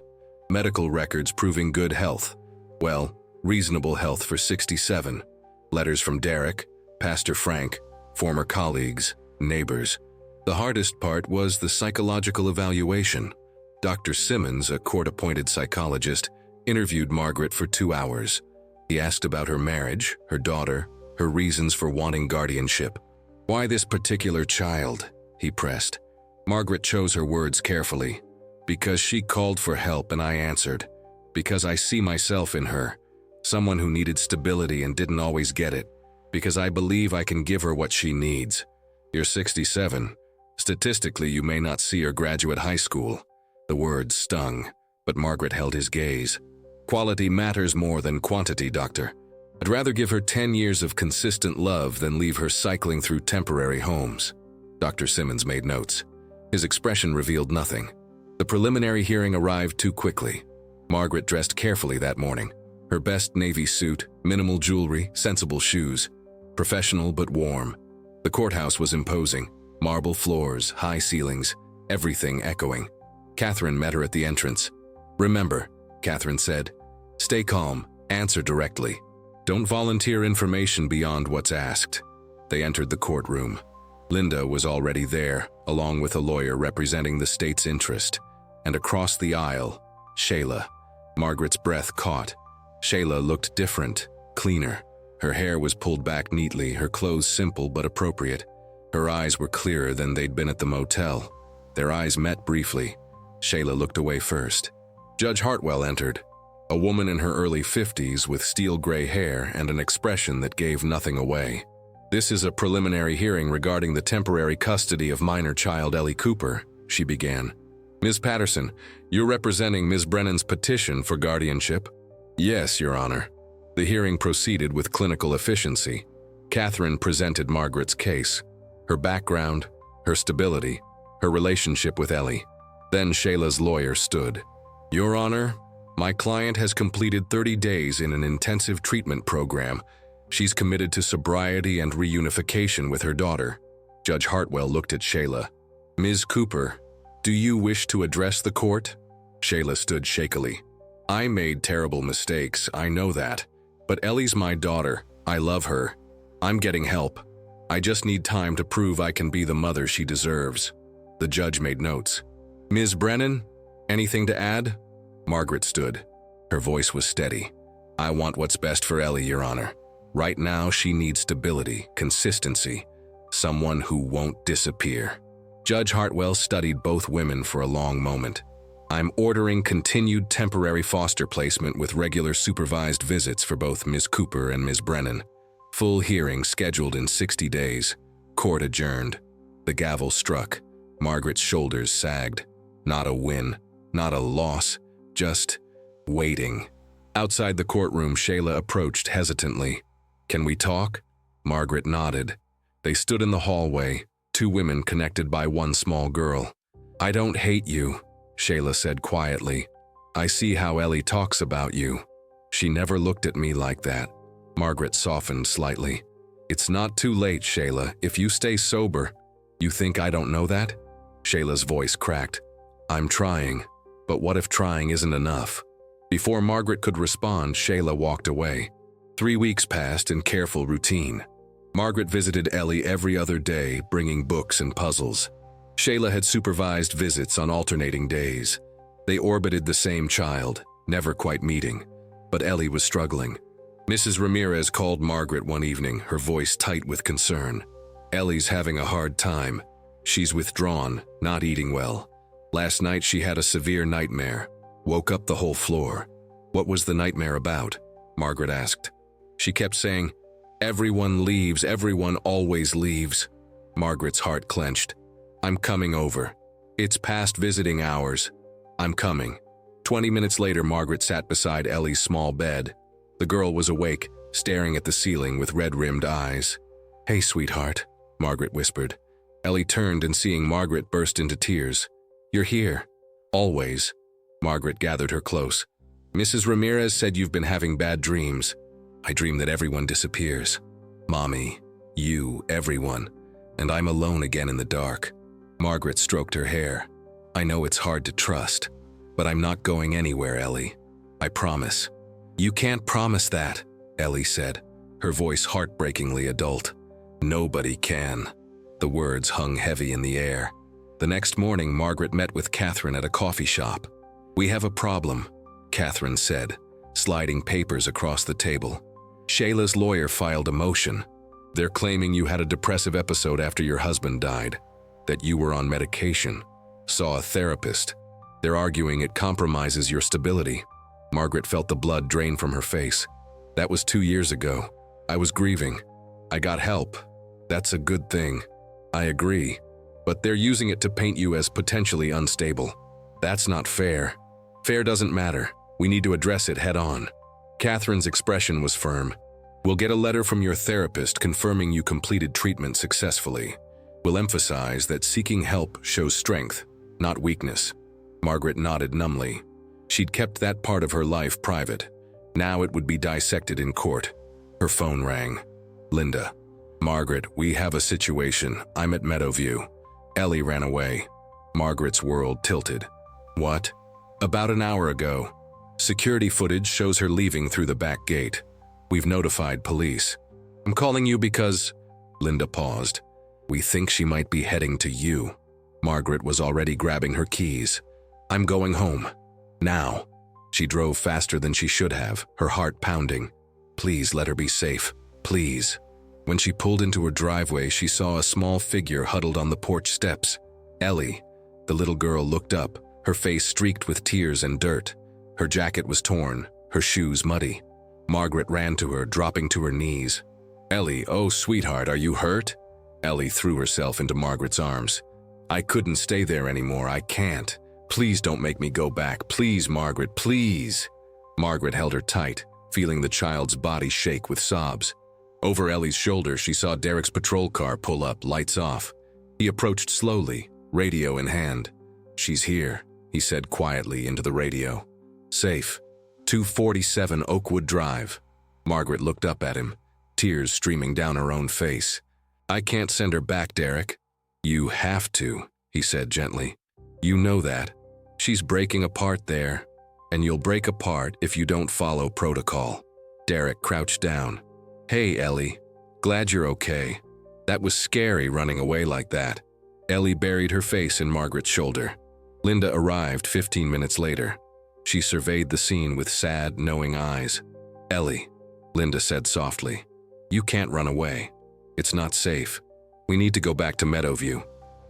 Speaker 1: medical records proving good health, well, reasonable health for 67, letters from Derek, Pastor Frank, former colleagues, neighbors. The hardest part was the psychological evaluation. Dr. Simmons, a court-appointed psychologist, interviewed Margaret for 2 hours. He asked about her marriage, her daughter, her reasons for wanting guardianship. Why this particular child? He pressed. Margaret chose her words carefully. Because she called for help and I answered. Because I see myself in her. Someone who needed stability and didn't always get it. Because I believe I can give her what she needs. You're 67. Statistically, you may not see her graduate high school. The words stung, but Margaret held his gaze. Quality matters more than quantity, Doctor. I'd rather give her 10 years of consistent love than leave her cycling through temporary homes. Dr. Simmons made notes. His expression revealed nothing. The preliminary hearing arrived too quickly. Margaret dressed carefully that morning. Her best navy suit, minimal jewelry, sensible shoes. Professional but warm. The courthouse was imposing. Marble floors, high ceilings, everything echoing. Catherine met her at the entrance. Remember, Catherine said, stay calm, answer directly. Don't volunteer information beyond what's asked. They entered the courtroom. Linda was already there, along with a lawyer representing the state's interest. And across the aisle, Shayla. Margaret's breath caught. Shayla looked different, cleaner. Her hair was pulled back neatly, her clothes simple but appropriate. Her eyes were clearer than they'd been at the motel. Their eyes met briefly. Shayla looked away first. Judge Hartwell entered. A woman in her early 50s with steel gray hair and an expression that gave nothing away. This is a preliminary hearing regarding the temporary custody of minor child Ellie Cooper, she began. Ms. Patterson, you're representing Ms. Brennan's petition for guardianship? Yes, Your Honor. The hearing proceeded with clinical efficiency. Catherine presented Margaret's case, her background, her stability, her relationship with Ellie. Then Shayla's lawyer stood. Your Honor, my client has completed 30 days in an intensive treatment program. She's committed to sobriety and reunification with her daughter. Judge Hartwell looked at Shayla. Ms. Cooper, do you wish to address the court? Shayla stood shakily. I made terrible mistakes, I know that. But Ellie's my daughter. I love her. I'm getting help. I just need time to prove I can be the mother she deserves. The judge made notes. Ms. Brennan, anything to add? Margaret stood. Her voice was steady. I want what's best for Ellie, Your Honor. Right now, she needs stability, consistency, someone who won't disappear. Judge Hartwell studied both women for a long moment. I'm ordering continued temporary foster placement with regular supervised visits for both Ms. Cooper and Ms. Brennan. Full hearing scheduled in 60 days. Court adjourned. The gavel struck. Margaret's shoulders sagged. Not a win, not a loss, just waiting. Outside the courtroom, Shayla approached hesitantly. Can we talk? Margaret nodded. They stood in the hallway, two women connected by one small girl. I don't hate you, Shayla said quietly. I see how Ellie talks about you. She never looked at me like that. Margaret softened slightly. It's not too late, Shayla, if you stay sober. You think I don't know that? Shayla's voice cracked. I'm trying, but what if trying isn't enough? Before Margaret could respond, Shayla walked away. 3 weeks passed in careful routine. Margaret visited Ellie every other day, bringing books and puzzles. Shayla had supervised visits on alternating days. They orbited the same child, never quite meeting. But Ellie was struggling. Mrs. Ramirez called Margaret one evening, her voice tight with concern. Ellie's having a hard time. She's withdrawn, not eating well. Last night she had a severe nightmare. Woke up the whole floor. What was the nightmare about? Margaret asked. She kept saying, everyone leaves, everyone always leaves. Margaret's heart clenched. I'm coming over. It's past visiting hours. I'm coming. 20 minutes later, Margaret sat beside Ellie's small bed. The girl was awake, staring at the ceiling with red-rimmed eyes. Hey, sweetheart, Margaret whispered. Ellie turned and seeing Margaret burst into tears. You're here. Always. Margaret gathered her close. Mrs. Ramirez said you've been having bad dreams. I dream that everyone disappears. Mommy, you, everyone. And I'm alone again in the dark. Margaret stroked her hair. I know it's hard to trust, but I'm not going anywhere, Ellie. I promise. You can't promise that, Ellie said, her voice heartbreakingly adult. Nobody can. The words hung heavy in the air. The next morning, Margaret met with Catherine at a coffee shop. We have a problem, Catherine said, sliding papers across the table. Shayla's lawyer filed a motion. They're claiming you had a depressive episode after your husband died, that you were on medication, saw a therapist. They're arguing it compromises your stability. Margaret felt the blood drain from her face. That was 2 years ago. I was grieving. I got help. That's a good thing. I agree. But they're using it to paint you as potentially unstable. That's not fair. Fair doesn't matter. We need to address it head on. Catherine's expression was firm. We'll get a letter from your therapist confirming you completed treatment successfully. We'll emphasize that seeking help shows strength, not weakness. Margaret nodded numbly. She'd kept that part of her life private. Now it would be dissected in court. Her phone rang. Linda. Margaret, we have a situation. I'm at Meadowview. Ellie ran away. Margaret's world tilted. What? About an hour ago. Security footage shows her leaving through the back gate. We've notified police. I'm calling you because… Linda paused. We think she might be heading to you. Margaret was already grabbing her keys. I'm going home. Now. She drove faster than she should have, her heart pounding. Please let her be safe. Please. When she pulled into her driveway, she saw a small figure huddled on the porch steps. Ellie. The little girl looked up, her face streaked with tears and dirt. Her jacket was torn, her shoes muddy. Margaret ran to her, dropping to her knees. Ellie, oh sweetheart, are you hurt? Ellie threw herself into Margaret's arms. I couldn't stay there anymore, I can't. Please don't make me go back, please Margaret, please. Margaret held her tight, feeling the child's body shake with sobs. Over Ellie's shoulder, she saw Derek's patrol car pull up, lights off. He approached slowly, radio in hand. She's here, he said quietly into the radio. Safe. 247 Oakwood Drive. Margaret looked up at him, tears streaming down her own face. "I can't send her back, Derek." "You have to," he said gently. "You know that. She's breaking apart there, and you'll break apart if you don't follow protocol." Derek crouched down. "Hey, Ellie. Glad you're okay. That was scary running away like that." Ellie buried her face in Margaret's shoulder. Linda arrived 15 minutes later. She surveyed the scene with sad, knowing eyes. "Ellie," Linda said softly, "you can't run away. It's not safe. We need to go back to Meadowview."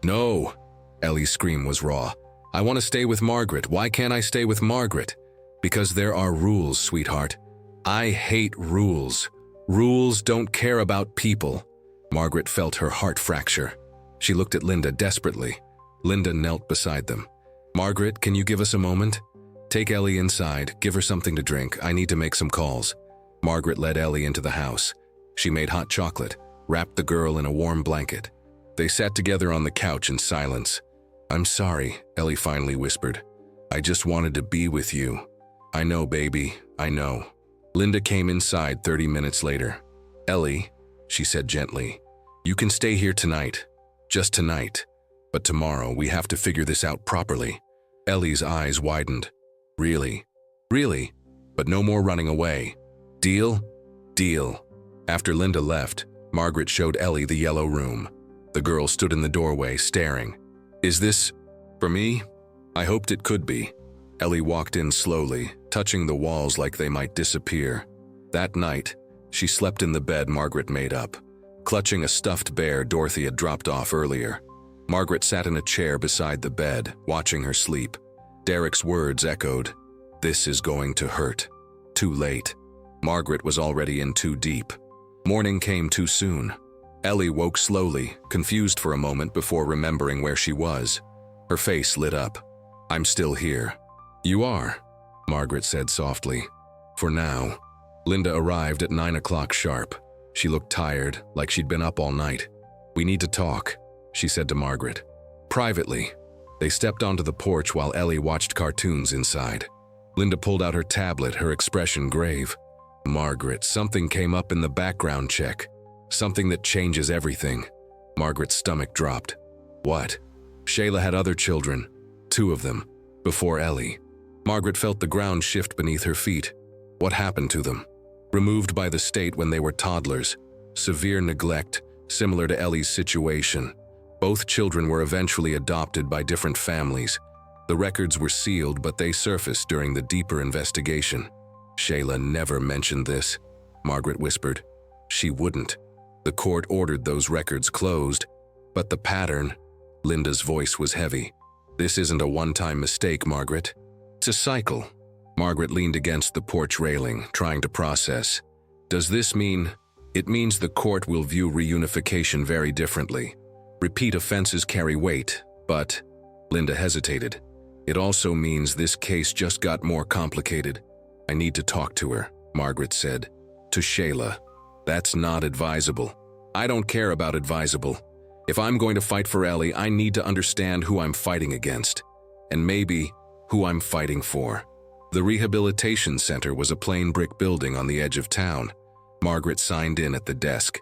Speaker 1: "No!" Ellie's scream was raw. "I want to stay with Margaret. Why can't I stay with Margaret?" "Because there are rules, sweetheart. I hate rules. Rules don't care about people." Margaret felt her heart fracture. She looked at Linda desperately. Linda knelt beside them. "Margaret, can you give us a moment? Take Ellie inside, give her something to drink. I need to make some calls." Margaret led Ellie into the house. She made hot chocolate, wrapped the girl in a warm blanket. They sat together on the couch in silence. "I'm sorry," Ellie finally whispered. "I just wanted to be with you." "I know, baby, I know." Linda came inside 30 minutes later. "Ellie," she said gently, "you can stay here tonight. Just tonight. But tomorrow we have to figure this out properly." Ellie's eyes widened. "Really? Really? But no more running away. Deal?" "Deal." After Linda left, Margaret showed Ellie the yellow room. The girl stood in the doorway, staring. "Is this for me?" "I hoped it could be." Ellie walked in slowly, touching the walls like they might disappear. That night, she slept in the bed Margaret made up, clutching a stuffed bear Dorothy had dropped off earlier. Margaret sat in a chair beside the bed, watching her sleep. Derek's words echoed, "This is going to hurt." Too late. Margaret was already in too deep. Morning came too soon. Ellie woke slowly, confused for a moment before remembering where she was. Her face lit up. "I'm still here." "You are," Margaret said softly. "For now." Linda arrived at 9 o'clock sharp. She looked tired, like she'd been up all night. "We need to talk," she said to Margaret. "Privately." They stepped onto the porch while Ellie watched cartoons inside. Linda pulled out her tablet, her expression grave. "Margaret, something came up in the background check. Something that changes everything." Margaret's stomach dropped. "What?" "Shayla had other children. 2 of them. Before Ellie." Margaret felt the ground shift beneath her feet. What happened to them? Removed by the state when they were toddlers. Severe neglect, similar to Ellie's situation. Both children were eventually adopted by different families. The records were sealed, but they surfaced during the deeper investigation. "Shayla never mentioned this," Margaret whispered. "She wouldn't. The court ordered those records closed. But the pattern," Linda's voice was heavy. "This isn't a one-time mistake, Margaret. It's a cycle." Margaret leaned against the porch railing, trying to process. "Does this mean—" "It means the court will view reunification very differently. Repeat offenses carry weight, but—" Linda hesitated. "It also means this case just got more complicated." "I need to talk to her," Margaret said. "To Shayla. That's not advisable." "I don't care about advisable. If I'm going to fight for Ellie, I need to understand who I'm fighting against. And maybe who I'm fighting for." The rehabilitation center was a plain brick building on the edge of town. Margaret signed in at the desk,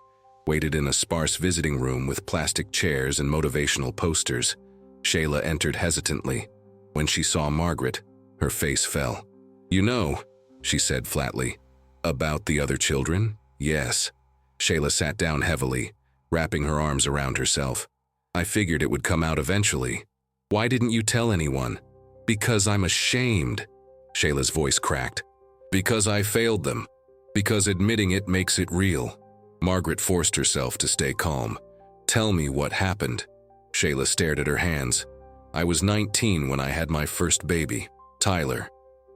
Speaker 1: waited in a sparse visiting room with plastic chairs and motivational posters. Shayla entered hesitantly. When she saw Margaret, her face fell. "You know," she said flatly. "About the other children?" "Yes." Shayla sat down heavily, wrapping her arms around herself. "I figured it would come out eventually. Why didn't you tell anyone?" "Because I'm ashamed." Shayla's voice cracked. "Because I failed them. Because admitting it makes it real." Margaret forced herself to stay calm. "Tell me what happened." Shayla stared at her hands. "I was 19 when I had my first baby, Tyler.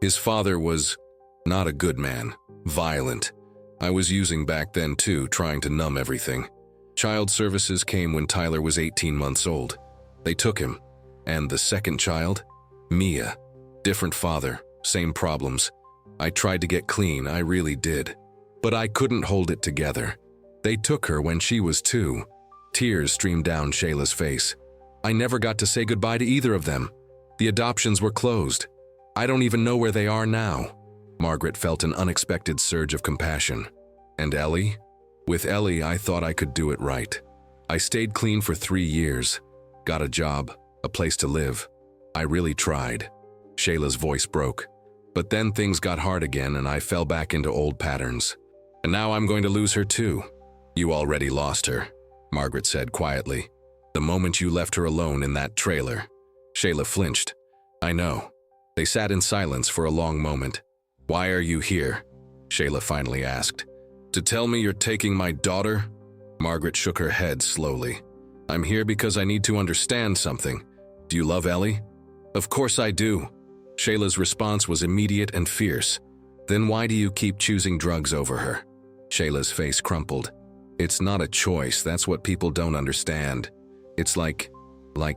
Speaker 1: His father was not a good man, violent. I was using back then too, trying to numb everything. Child services came when Tyler was 18 months old. They took him. And the second child? Mia. Different father, same problems. I tried to get clean, I really did. But I couldn't hold it together. They took her when she was 2. Tears streamed down Shayla's face. "I never got to say goodbye to either of them. The adoptions were closed. I don't even know where they are now." Margaret felt an unexpected surge of compassion. "And Ellie?" With Ellie, I thought I could do it right. I stayed clean for 3 years, got a job, a place to live. I really tried. Shayla's voice broke. But then things got hard again and I fell back into old patterns. And now I'm going to lose her too. You already lost her, Margaret said quietly. The moment you left her alone in that trailer. Shayla flinched. I know. They sat in silence for a long moment. Why are you here? Shayla finally asked. To tell me you're taking my daughter? Margaret shook her head slowly. I'm here because I need to understand something. Do you love Ellie? Of course I do. Shayla's response was immediate and fierce. Then why do you keep choosing drugs over her? Shayla's face crumpled. It's not a choice, that's what people don't understand. It's like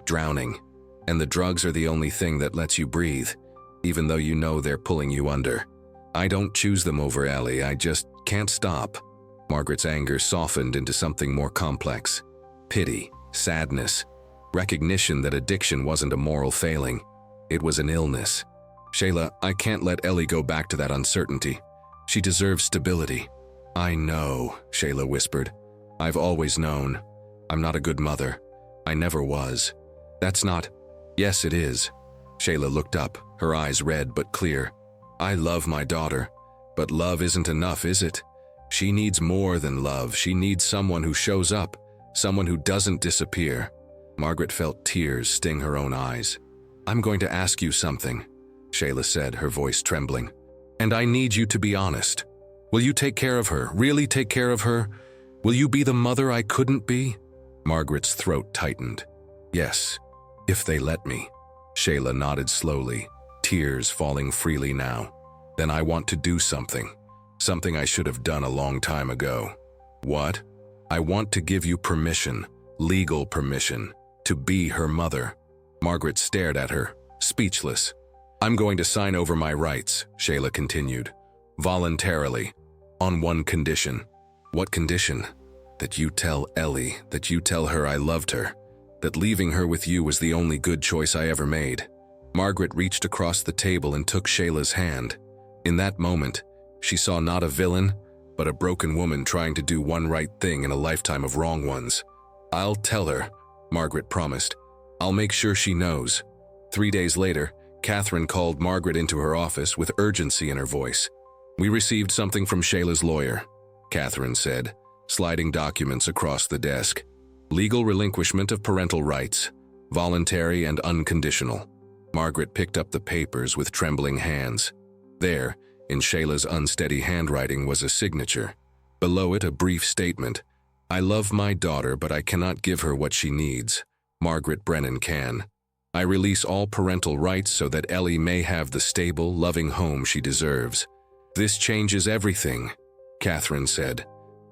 Speaker 1: drowning. And the drugs are the only thing that lets you breathe, even though you know they're pulling you under. I don't choose them over Ellie, I just can't stop. Margaret's anger softened into something more complex. Pity, sadness, recognition that addiction wasn't a moral failing. It was an illness. Shayla, I can't let Ellie go back to that uncertainty. She deserves stability. I know, Shayla whispered. I've always known. I'm not a good mother. I never was. That's not… Yes, it is. Shayla looked up, her eyes red but clear. I love my daughter, but love isn't enough, is it? She needs more than love. She needs someone who shows up, someone who doesn't disappear. Margaret felt tears sting her own eyes. I'm going to ask you something, Shayla said, her voice trembling. And I need you to be honest. Will you take care of her, really take care of her? Will you be the mother I couldn't be? Margaret's throat tightened. Yes, if they let me. Shayla nodded slowly, tears falling freely now. Then I want to do something. Something I should have done a long time ago. What? I want to give you permission, legal permission, to be her mother. Margaret stared at her, speechless. I'm going to sign over my rights, Shayla continued. Voluntarily. On one condition. What condition? That you tell Ellie, that you tell her I loved her. That leaving her with you was the only good choice I ever made. Margaret reached across the table and took Shayla's hand. In that moment, she saw not a villain, but a broken woman trying to do one right thing in a lifetime of wrong ones. I'll tell her, Margaret promised. I'll make sure she knows. 3 days later, Catherine called Margaret into her office with urgency in her voice. We received something from Shayla's lawyer, Catherine said, sliding documents across the desk. Legal relinquishment of parental rights, voluntary and unconditional. Margaret picked up the papers with trembling hands. There, in Shayla's unsteady handwriting, was a signature. Below it, a brief statement. I love my daughter, but I cannot give her what she needs. Margaret Brennan can. I release all parental rights so that Ellie may have the stable, loving home she deserves. This changes everything, Catherine said.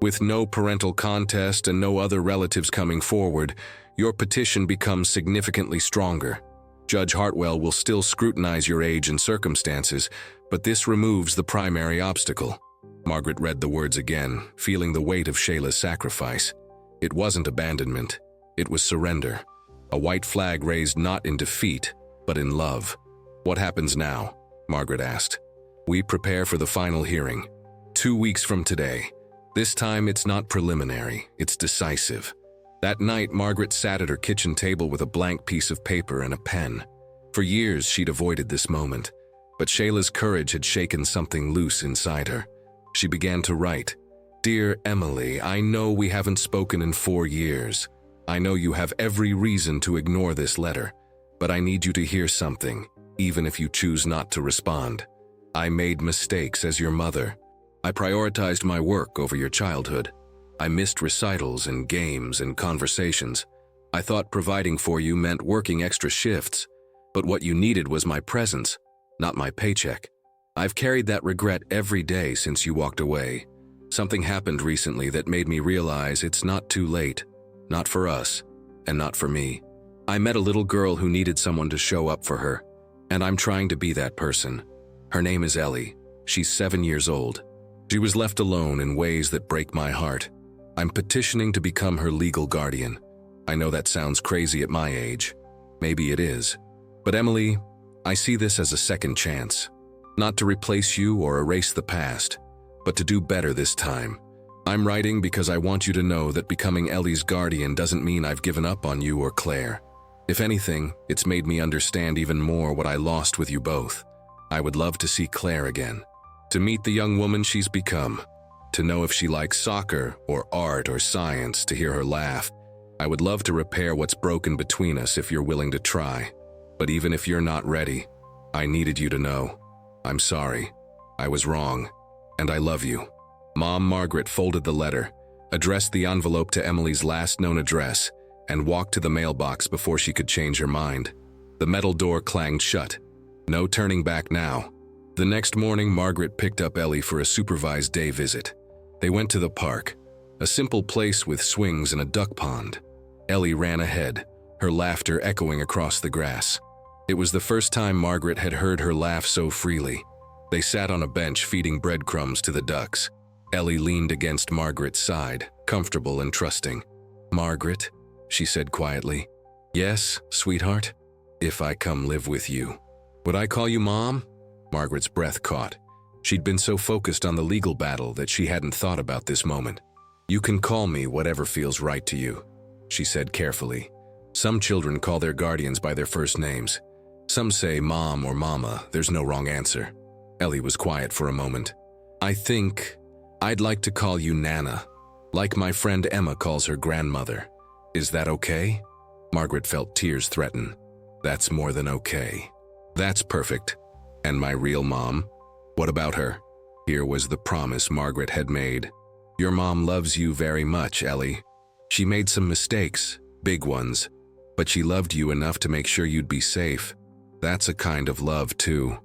Speaker 1: With no parental contest and no other relatives coming forward, your petition becomes significantly stronger. Judge Hartwell will still scrutinize your age and circumstances, but this removes the primary obstacle. Margaret read the words again, feeling the weight of Shayla's sacrifice. It wasn't abandonment. It was surrender. A white flag raised not in defeat, but in love. What happens now? Margaret asked. We prepare for the final hearing. 2 weeks from today. This time it's not preliminary, it's decisive. That night, Margaret sat at her kitchen table with a blank piece of paper and a pen. For years, she'd avoided this moment, but Shayla's courage had shaken something loose inside her. She began to write. Dear Emily, I know we haven't spoken in 4 years. I know you have every reason to ignore this letter, but I need you to hear something, even if you choose not to respond. I made mistakes as your mother. I prioritized my work over your childhood. I missed recitals and games and conversations. I thought providing for you meant working extra shifts, but what you needed was my presence, not my paycheck. I've carried that regret every day since you walked away. Something happened recently that made me realize it's not too late, not for us, and not for me. I met a little girl who needed someone to show up for her, and I'm trying to be that person. Her name is Ellie. She's 7 years old. She was left alone in ways that break my heart. I'm petitioning to become her legal guardian. I know that sounds crazy at my age. Maybe it is. But Emily, I see this as a second chance. Not to replace you or erase the past, but to do better this time. I'm writing because I want you to know that becoming Ellie's guardian doesn't mean I've given up on you or Claire. If anything, it's made me understand even more what I lost with you both. I would love to see Claire again, to meet the young woman she's become, to know if she likes soccer or art or science, to hear her laugh. I would love to repair what's broken between us if you're willing to try. But even if you're not ready, I needed you to know. I'm sorry. I was wrong. And I love you. Mom Margaret folded the letter, addressed the envelope to Emily's last known address, and walked to the mailbox before she could change her mind. The metal door clanged shut. No turning back now. The next morning, Margaret picked up Ellie for a supervised day visit. They went to the park, a simple place with swings and a duck pond. Ellie ran ahead, her laughter echoing across the grass. It was the first time Margaret had heard her laugh so freely. They sat on a bench feeding breadcrumbs to the ducks. Ellie leaned against Margaret's side, comfortable and trusting. "Margaret," she said quietly. "Yes, sweetheart? If I come live with you. Would I call you Mom?" Margaret's breath caught. She'd been so focused on the legal battle that she hadn't thought about this moment. "You can call me whatever feels right to you," she said carefully. "Some children call their guardians by their first names. Some say Mom or Mama, there's no wrong answer." Ellie was quiet for a moment. "I think I'd like to call you Nana, like my friend Emma calls her grandmother. Is that okay?" Margaret felt tears threaten. "That's more than okay. That's perfect. And my real mom? What about her?" Here was the promise Margaret had made. "Your mom loves you very much, Ellie. She made some mistakes, big ones, but she loved you enough to make sure you'd be safe. That's a kind of love, too.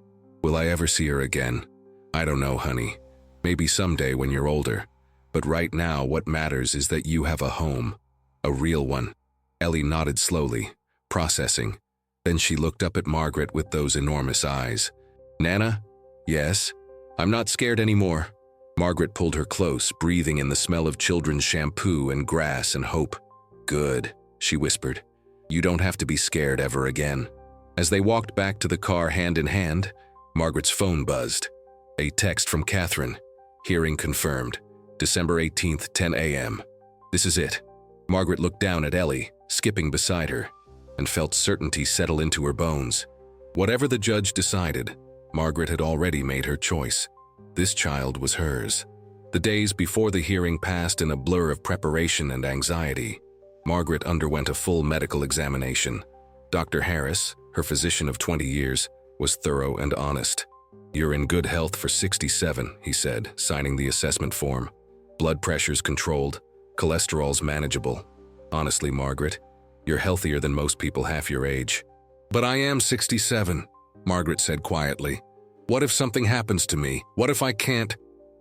Speaker 1: Will I ever see her again? I don't know, honey. Maybe someday when you're older. But right now, what matters is that you have a home. A real one." Ellie nodded slowly, processing. Then she looked up at Margaret with those enormous eyes. "Nana?" "Yes?" "I'm not scared anymore." Margaret pulled her close, breathing in the smell of children's shampoo and grass and hope. "Good," she whispered. "You don't have to be scared ever again." As they walked back to the car hand in hand, Margaret's phone buzzed. A text from Catherine. "Hearing confirmed. December 18th, 10 a.m. This is it." Margaret looked down at Ellie, skipping beside her, and felt certainty settle into her bones. Whatever the judge decided, Margaret had already made her choice. This child was hers. The days before the hearing passed in a blur of preparation and anxiety. Margaret underwent a full medical examination. Dr. Harris, her physician of 20 years, was thorough and honest. "You're in good health for 67, he said, signing the assessment form. "Blood pressure's controlled, cholesterol's manageable. Honestly, Margaret, you're healthier than most people half your age." "But I am 67, Margaret said quietly. "What if something happens to me? What if I can't?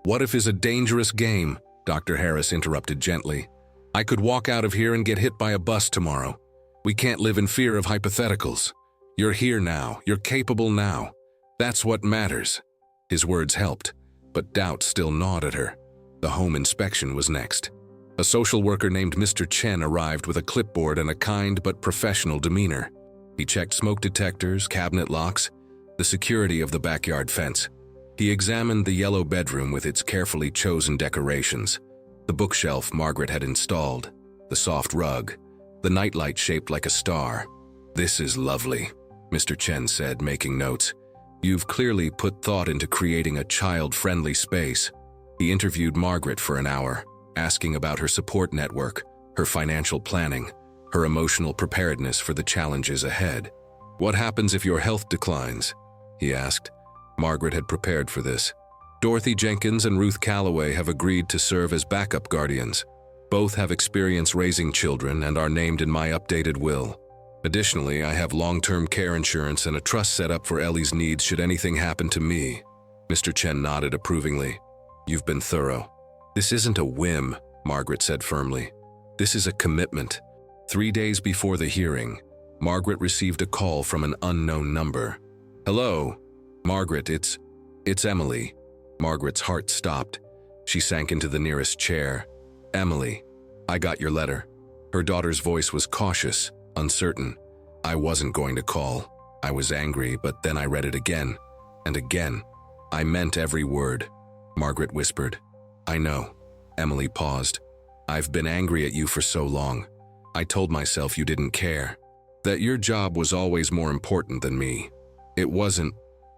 Speaker 1: What if is a dangerous game?" Dr. Harris interrupted gently. "I could walk out of here and get hit by a bus tomorrow. We can't live in fear of hypotheticals. You're here now. You're capable now. That's what matters." His words helped, but doubt still gnawed at her. The home inspection was next. A social worker named Mr. Chen arrived with a clipboard and a kind but professional demeanor. He checked smoke detectors, cabinet locks, the security of the backyard fence. He examined the yellow bedroom with its carefully chosen decorations, the bookshelf Margaret had installed, the soft rug, the nightlight shaped like a star. "This is lovely," Mr. Chen said, making notes. "You've clearly put thought into creating a child-friendly space." He interviewed Margaret for an hour, asking about her support network, her financial planning, her emotional preparedness for the challenges ahead. "What happens if your health declines?" he asked. Margaret had prepared for this. "Dorothy Jenkins and Ruth Calloway have agreed to serve as backup guardians. Both have experience raising children and are named in my updated will. Additionally, I have long-term care insurance and a trust set up for Ellie's needs should anything happen to me." Mr. Chen nodded approvingly. "You've been thorough." "This isn't a whim," Margaret said firmly. "This is a commitment." 3 days before the hearing, Margaret received a call from an unknown number. "Hello, Margaret, it's Emily." Margaret's heart stopped. She sank into the nearest chair. "Emily, I got your letter." Her daughter's voice was cautious, uncertain. "I wasn't going to call. I was angry, but then I read it again and again. I meant every word," Margaret whispered. "I know. Emily paused. "I've been angry at you for so long. I told myself you didn't care. That your job was always more important than me. It wasn't."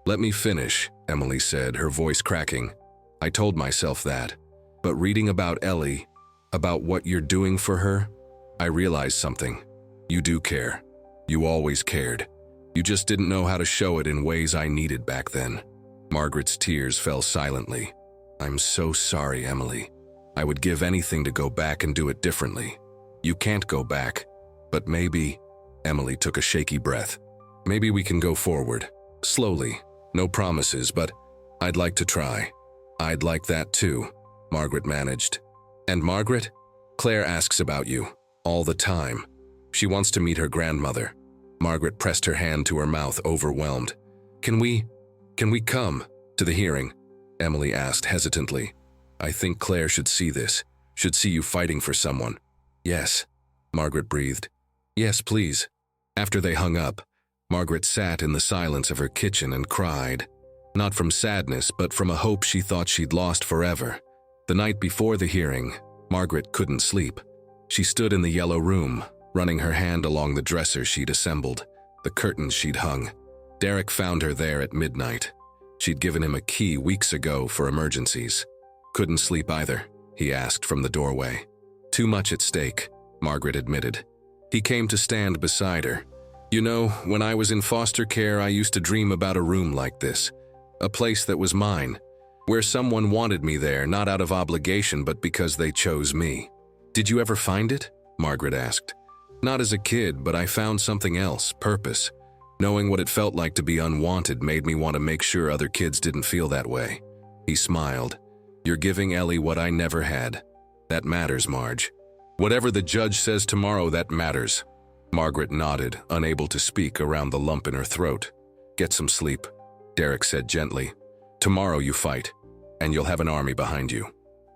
Speaker 1: "Let me finish," Emily said, her voice cracking. "I told myself that. But reading about Ellie, about what you're doing for her, I realized something. You do care. You always cared. You just didn't know how to show it in ways I needed back then." Margaret's tears fell silently. "I'm so sorry, Emily. I would give anything to go back and do it differently. You can't go back, but maybe—" Emily took a shaky breath. "Maybe we can go forward. Slowly. No promises, but I'd like to try." "I'd like that too," Margaret managed. "And Margaret? Claire asks about you. All the time. She wants to meet her grandmother." Margaret pressed her hand to her mouth, overwhelmed. Can we come to the hearing?" Emily asked hesitantly. "I think Claire should see this, should see you fighting for someone." "Yes," Margaret breathed. "Yes, please." After they hung up, Margaret sat in the silence of her kitchen and cried. Not from sadness, but from a hope she thought she'd lost forever. The night before the hearing, Margaret couldn't sleep. She stood in the yellow room, running her hand along the dresser she'd assembled, the curtains she'd hung. Derek found her there at midnight. She'd given him a key weeks ago for emergencies. "Couldn't sleep either," he asked from the doorway. "Too much at stake," Margaret admitted. He came to stand beside her. "You know, when I was in foster care, I used to dream about a room like this. A place that was mine, where someone wanted me there, not out of obligation, but because they chose me." "Did you ever find it?" Margaret asked. "Not as a kid, but I found something else, purpose. Knowing what it felt like to be unwanted made me want to make sure other kids didn't feel that way." He smiled. "You're giving Ellie what I never had. That matters, Marge. Whatever the judge says tomorrow, that matters." Margaret nodded, unable to speak around the lump in her throat. "Get some sleep," Derek said gently. "Tomorrow you fight, and you'll have an army behind you."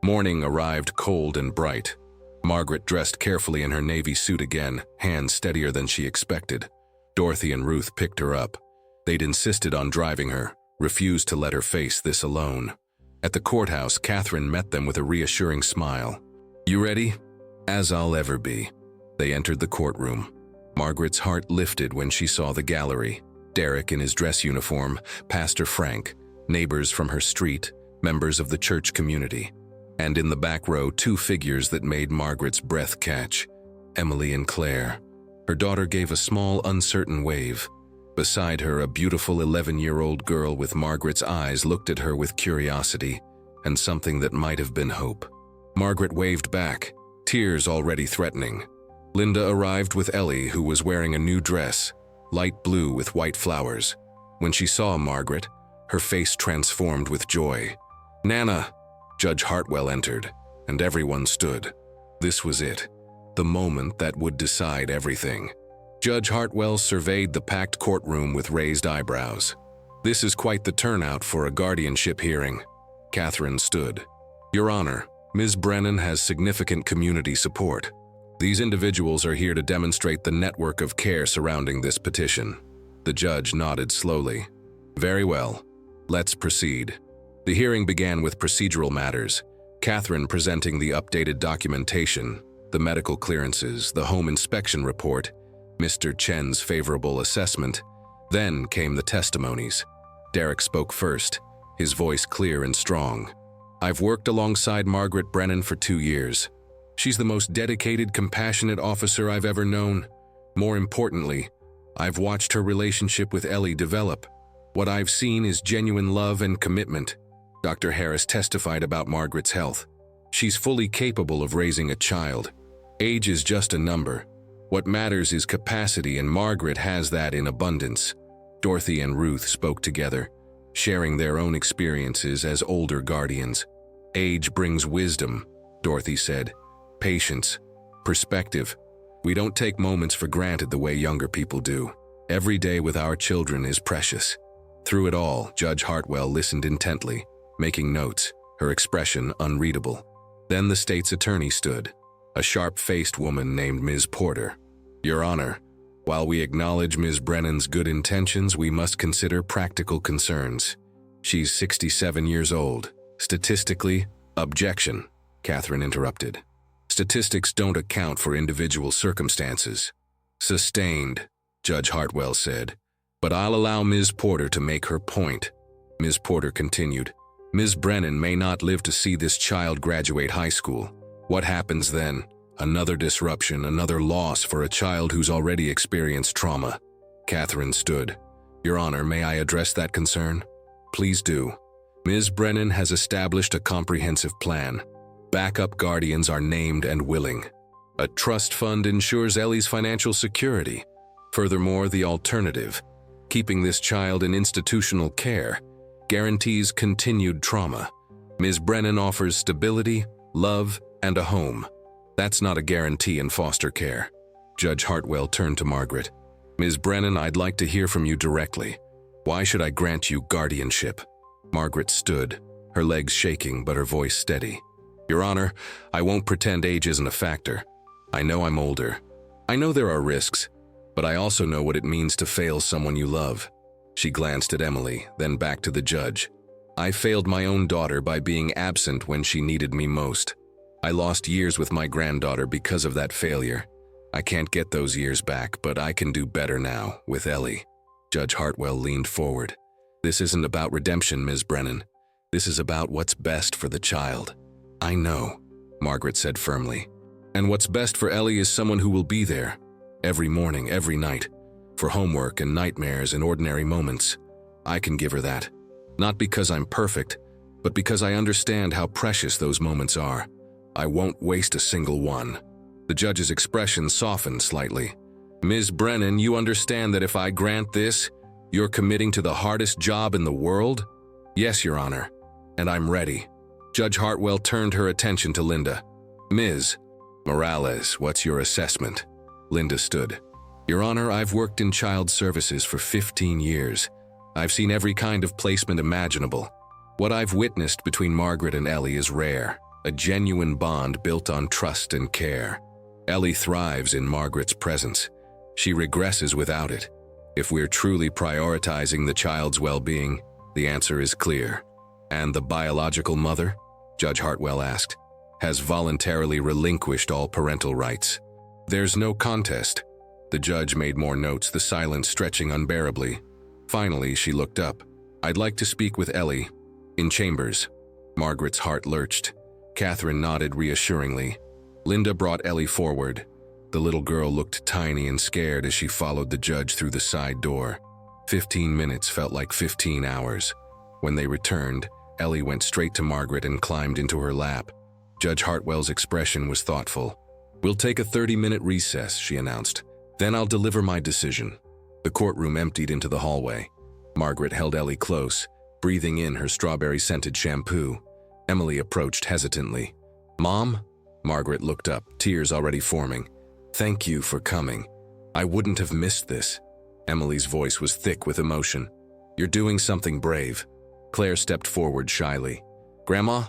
Speaker 1: Morning arrived cold and bright. Margaret dressed carefully in her navy suit again, hands steadier than she expected. Dorothy and Ruth picked her up. They'd insisted on driving her, refused to let her face this alone. At the courthouse, Catherine met them with a reassuring smile. "You ready?" "As I'll ever be." They entered the courtroom. Margaret's heart lifted when she saw the gallery. Derek in his dress uniform, Pastor Frank, neighbors from her street, members of the church community. And in the back row, two figures that made Margaret's breath catch. Emily and Claire. Her daughter gave a small, uncertain wave. Beside her, a beautiful 11-year-old girl with Margaret's eyes looked at her with curiosity and something that might have been hope. Margaret waved back, tears already threatening. Linda arrived with Ellie, who was wearing a new dress, light blue with white flowers. When she saw Margaret, her face transformed with joy. "Nana!" Judge Hartwell entered, and everyone stood. This was it, the moment that would decide everything. Judge Hartwell surveyed the packed courtroom with raised eyebrows. "This is quite the turnout for a guardianship hearing." Catherine stood. "Your Honor, Ms. Brennan has significant community support. These individuals are here to demonstrate the network of care surrounding this petition." The judge nodded slowly. "Very well. Let's proceed." The hearing began with procedural matters, Catherine presenting the updated documentation, the medical clearances, the home inspection report, Mr. Chen's favorable assessment. Then came the testimonies. Derek spoke first, his voice clear and strong. "I've worked alongside Margaret Brennan for 2 years. She's the most dedicated, compassionate officer I've ever known. More importantly, I've watched her relationship with Ellie develop. What I've seen is genuine love and commitment." Dr. Harris testified about Margaret's health. "She's fully capable of raising a child. Age is just a number. What matters is capacity, and Margaret has that in abundance." Dorothy and Ruth spoke together, sharing their own experiences as older guardians. "Age brings wisdom," Dorothy said. "Patience, perspective. We don't take moments for granted the way younger people do. Every day with our children is precious." Through it all, Judge Hartwell listened intently, making notes, her expression unreadable. Then the state's attorney stood, a sharp-faced woman named Ms. Porter. "Your Honor, while we acknowledge Ms. Brennan's good intentions, we must consider practical concerns. She's 67 years old. Statistically, objection." Catherine interrupted. Statistics don't account for individual circumstances. Sustained, Judge Hartwell said. But I'll allow Ms. Porter to make her point. Ms. Porter continued. Ms. Brennan may not live to see this child graduate high school. What happens then? Another disruption, another loss for a child who's already experienced trauma. Catherine stood. Your Honor, may I address that concern? Please do. Ms. Brennan has established a comprehensive plan. Backup guardians are named and willing. A trust fund ensures Ellie's financial security. Furthermore, the alternative, keeping this child in institutional care, guarantees continued trauma. Ms. Brennan offers stability, love, and a home. That's not a guarantee in foster care. Judge Hartwell turned to Margaret. Ms. Brennan, I'd like to hear from you directly. Why should I grant you guardianship? Margaret stood, her legs shaking but her voice steady. Your Honor, I won't pretend age isn't a factor. I know I'm older. I know there are risks, but I also know what it means to fail someone you love. She glanced at Emily, then back to the judge. I failed my own daughter by being absent when she needed me most. I lost years with my granddaughter because of that failure. I can't get those years back, but I can do better now, with Ellie. Judge Hartwell leaned forward. This isn't about redemption, Ms. Brennan. This is about what's best for the child. I know, Margaret said firmly. And what's best for Ellie is someone who will be there, every morning, every night, for homework and nightmares and ordinary moments. I can give her that. Not because I'm perfect, but because I understand how precious those moments are. I won't waste a single one. The judge's expression softened slightly. Ms. Brennan, you understand that if I grant this, you're committing to the hardest job in the world? Yes, Your Honor, and I'm ready. Judge Hartwell turned her attention to Linda. Ms. Morales, what's your assessment? Linda stood. Your Honor, I've worked in child services for 15 years. I've seen every kind of placement imaginable. What I've witnessed between Margaret and Ellie is rare, a genuine bond built on trust and care. Ellie thrives in Margaret's presence. She regresses without it. If we're truly prioritizing the child's well-being, the answer is clear. And the biological mother, Judge Hartwell asked, has voluntarily relinquished all parental rights. There's no contest. The judge made more notes, the silence stretching unbearably. Finally, she looked up. I'd like to speak with Ellie. In chambers. Margaret's heart lurched. Catherine nodded reassuringly. Linda brought Ellie forward. The little girl looked tiny and scared as she followed the judge through the side door. 15 minutes felt like 15 hours. When they returned, Ellie went straight to Margaret and climbed into her lap. Judge Hartwell's expression was thoughtful. We'll take a 30-minute recess, she announced. Then I'll deliver my decision. The courtroom emptied into the hallway. Margaret held Ellie close, breathing in her strawberry-scented shampoo. Emily approached hesitantly. Mom? Margaret looked up, tears already forming. Thank you for coming. I wouldn't have missed this. Emily's voice was thick with emotion. You're doing something brave. Claire stepped forward shyly. Grandma,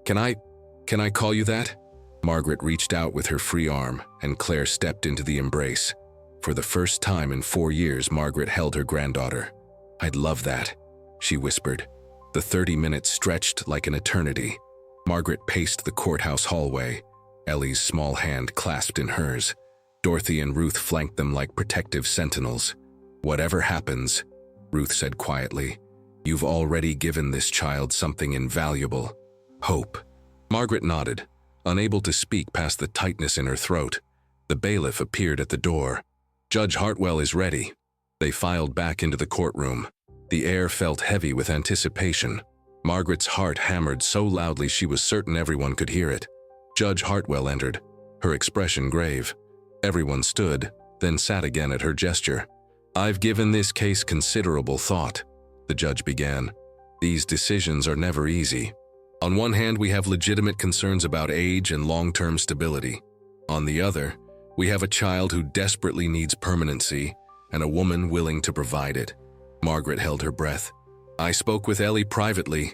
Speaker 1: can I call you that? Margaret reached out with her free arm, and Claire stepped into the embrace. For the first time in 4 years, Margaret held her granddaughter. I'd love that, she whispered. The 30 minutes stretched like an eternity. Margaret paced the courthouse hallway, Ellie's small hand clasped in hers. Dorothy and Ruth flanked them like protective sentinels. Whatever happens, Ruth said quietly, you've already given this child something invaluable. Hope. Margaret nodded, unable to speak past the tightness in her throat. The bailiff appeared at the door. Judge Hartwell is ready. They filed back into the courtroom. The air felt heavy with anticipation. Margaret's heart hammered so loudly she was certain everyone could hear it. Judge Hartwell entered, her expression grave. Everyone stood, then sat again at her gesture. I've given this case considerable thought, the judge began. These decisions are never easy. On one hand, we have legitimate concerns about age and long-term stability. On the other, we have a child who desperately needs permanency and a woman willing to provide it. Margaret held her breath. I spoke with Ellie privately,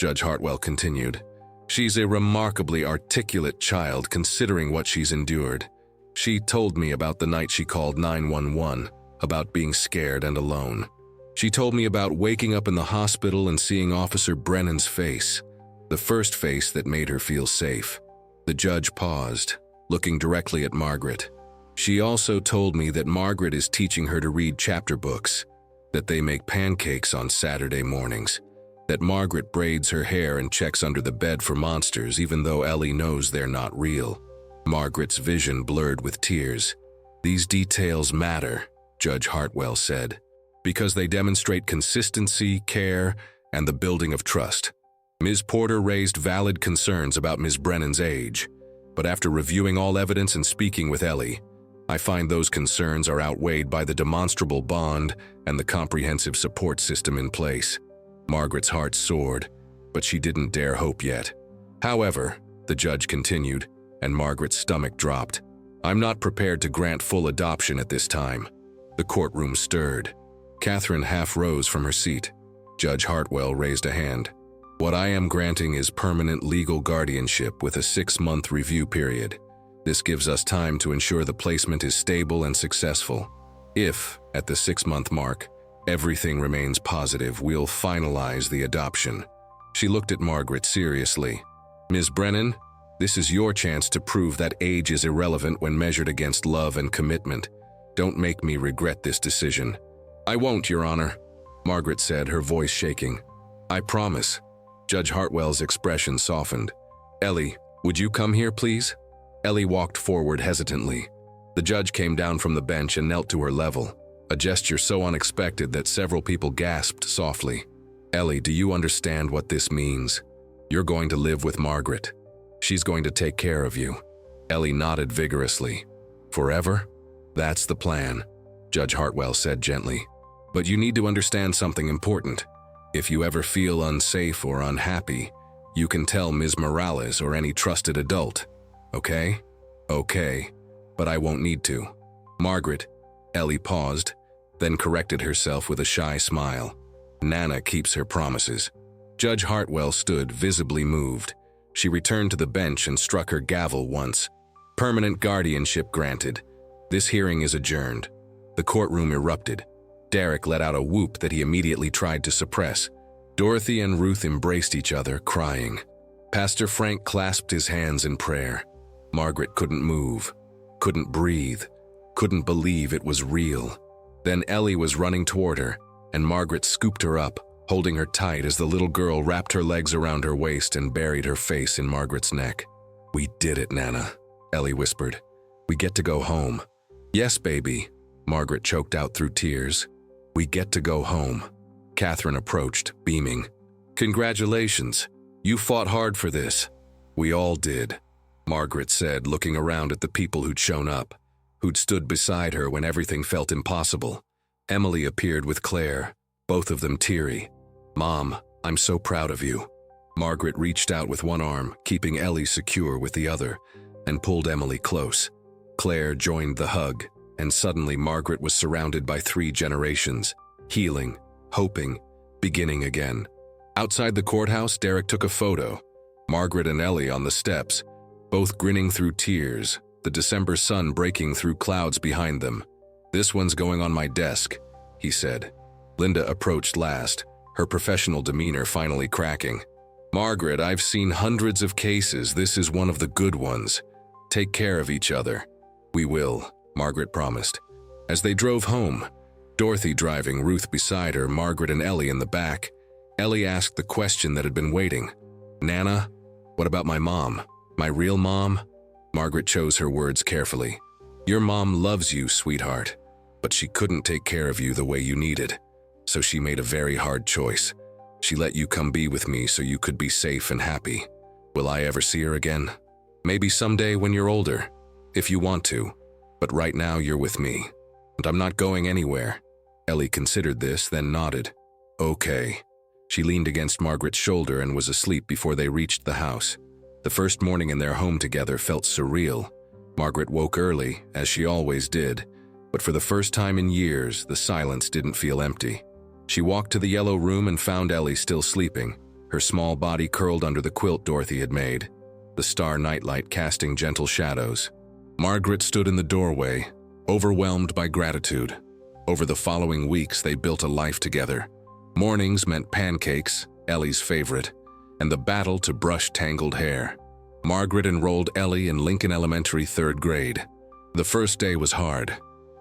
Speaker 1: Judge Hartwell continued. She's a remarkably articulate child considering what she's endured. She told me about the night she called 911, about being scared and alone. She told me about waking up in the hospital and seeing Officer Brennan's face, the first face that made her feel safe. The judge paused, looking directly at Margaret. She also told me that Margaret is teaching her to read chapter books, that they make pancakes on Saturday mornings, that Margaret braids her hair and checks under the bed for monsters even though Ellie knows they're not real. Margaret's vision blurred with tears. These details matter, Judge Hartwell said, because they demonstrate consistency, care, and the building of trust. Ms. Porter raised valid concerns about Ms. Brennan's age, but after reviewing all evidence and speaking with Ellie, I find those concerns are outweighed by the demonstrable bond and the comprehensive support system in place. Margaret's heart soared, but she didn't dare hope yet. However, the judge continued, and Margaret's stomach dropped. I'm not prepared to grant full adoption at this time. The courtroom stirred. Catherine half rose from her seat. Judge Hartwell raised a hand. What I am granting is permanent legal guardianship with a 6-month review period. This gives us time to ensure the placement is stable and successful. If, at the 6-month mark, everything remains positive, we'll finalize the adoption. She looked at Margaret seriously. Ms. Brennan, this is your chance to prove that age is irrelevant when measured against love and commitment. Don't make me regret this decision. I won't, Your Honor, Margaret said, her voice shaking. I promise. Judge Hartwell's expression softened. Ellie, would you come here, please? Ellie walked forward hesitantly. The judge came down from the bench and knelt to her level, a gesture so unexpected that several people gasped softly. Ellie, do you understand what this means? You're going to live with Margaret. She's going to take care of you. Ellie nodded vigorously. Forever? That's the plan, Judge Hartwell said gently. But you need to understand something important. If you ever feel unsafe or unhappy, you can tell Ms. Morales or any trusted adult. Okay? Okay, but I won't need to. Margaret, Ellie paused, then corrected herself with a shy smile. Nana keeps her promises. Judge Hartwell stood, visibly moved. She returned to the bench and struck her gavel once. Permanent guardianship granted. This hearing is adjourned. The courtroom erupted. Derek let out a whoop that he immediately tried to suppress. Dorothy and Ruth embraced each other, crying. Pastor Frank clasped his hands in prayer. Margaret couldn't move, couldn't breathe, couldn't believe it was real. Then Ellie was running toward her, and Margaret scooped her up, holding her tight as the little girl wrapped her legs around her waist and buried her face in Margaret's neck. We did it, Nana, Ellie whispered. We get to go home. Yes, baby, Margaret choked out through tears. We get to go home. Catherine approached, beaming. Congratulations. You fought hard for this. We all did, Margaret said, looking around at the people who'd shown up, who'd stood beside her when everything felt impossible. Emily appeared with Claire, both of them teary. Mom, I'm so proud of you. Margaret reached out with one arm, keeping Ellie secure with the other, and pulled Emily close. Claire joined the hug, and suddenly Margaret was surrounded by 3 generations, healing, hoping, beginning again. Outside the courthouse, Derek took a photo. Margaret and Ellie on the steps, both grinning through tears, the December sun breaking through clouds behind them. This one's going on my desk, he said. Linda approached last, her professional demeanor finally cracking. Margaret, I've seen hundreds of cases. This is one of the good ones. Take care of each other. We will, Margaret promised. As they drove home, Dorothy driving, Ruth beside her, Margaret and Ellie in the back, Ellie asked the question that had been waiting. Nana, what about my mom? My real mom? Margaret chose her words carefully. Your mom loves you, sweetheart, but she couldn't take care of you the way you needed. So she made a very hard choice. She let you come be with me so you could be safe and happy. Will I ever see her again? Maybe someday when you're older, if you want to. But right now you're with me, and I'm not going anywhere. Ellie considered this, then nodded. Okay. She leaned against Margaret's shoulder and was asleep before they reached the house. The first morning in their home together felt surreal. Margaret woke early, as she always did, but for the first time in years, the silence didn't feel empty. She walked to the yellow room and found Ellie still sleeping, her small body curled under the quilt Dorothy had made, the star nightlight casting gentle shadows. Margaret stood in the doorway, overwhelmed by gratitude. Over the following weeks, they built a life together. Mornings meant pancakes, Ellie's favorite, and the battle to brush tangled hair. Margaret enrolled Ellie in Lincoln Elementary 3rd grade. The first day was hard.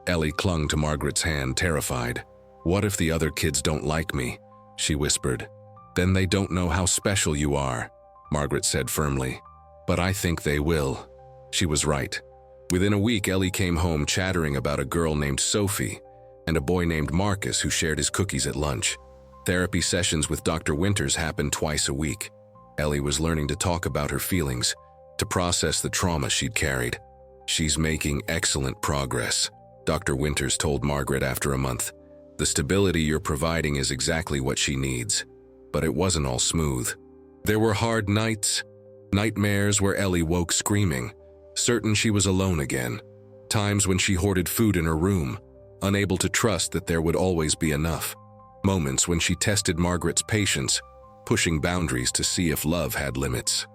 Speaker 1: Ellie clung to Margaret's hand, terrified. "What if the other kids don't like me?" she whispered. "Then they don't know how special you are," Margaret said firmly. "But I think they will." She was right. Within a week, Ellie came home chattering about a girl named Sophie and a boy named Marcus who shared his cookies at lunch. Therapy sessions with Dr. Winters happened twice a week. Ellie was learning to talk about her feelings, to process the trauma she'd carried. "She's making excellent progress," Dr. Winters told Margaret after a month. "The stability you're providing is exactly what she needs." But it wasn't all smooth. There were hard nights, nightmares where Ellie woke screaming, certain she was alone again. Times when she hoarded food in her room, unable to trust that there would always be enough. Moments when she tested Margaret's patience, pushing boundaries to see if love had limits.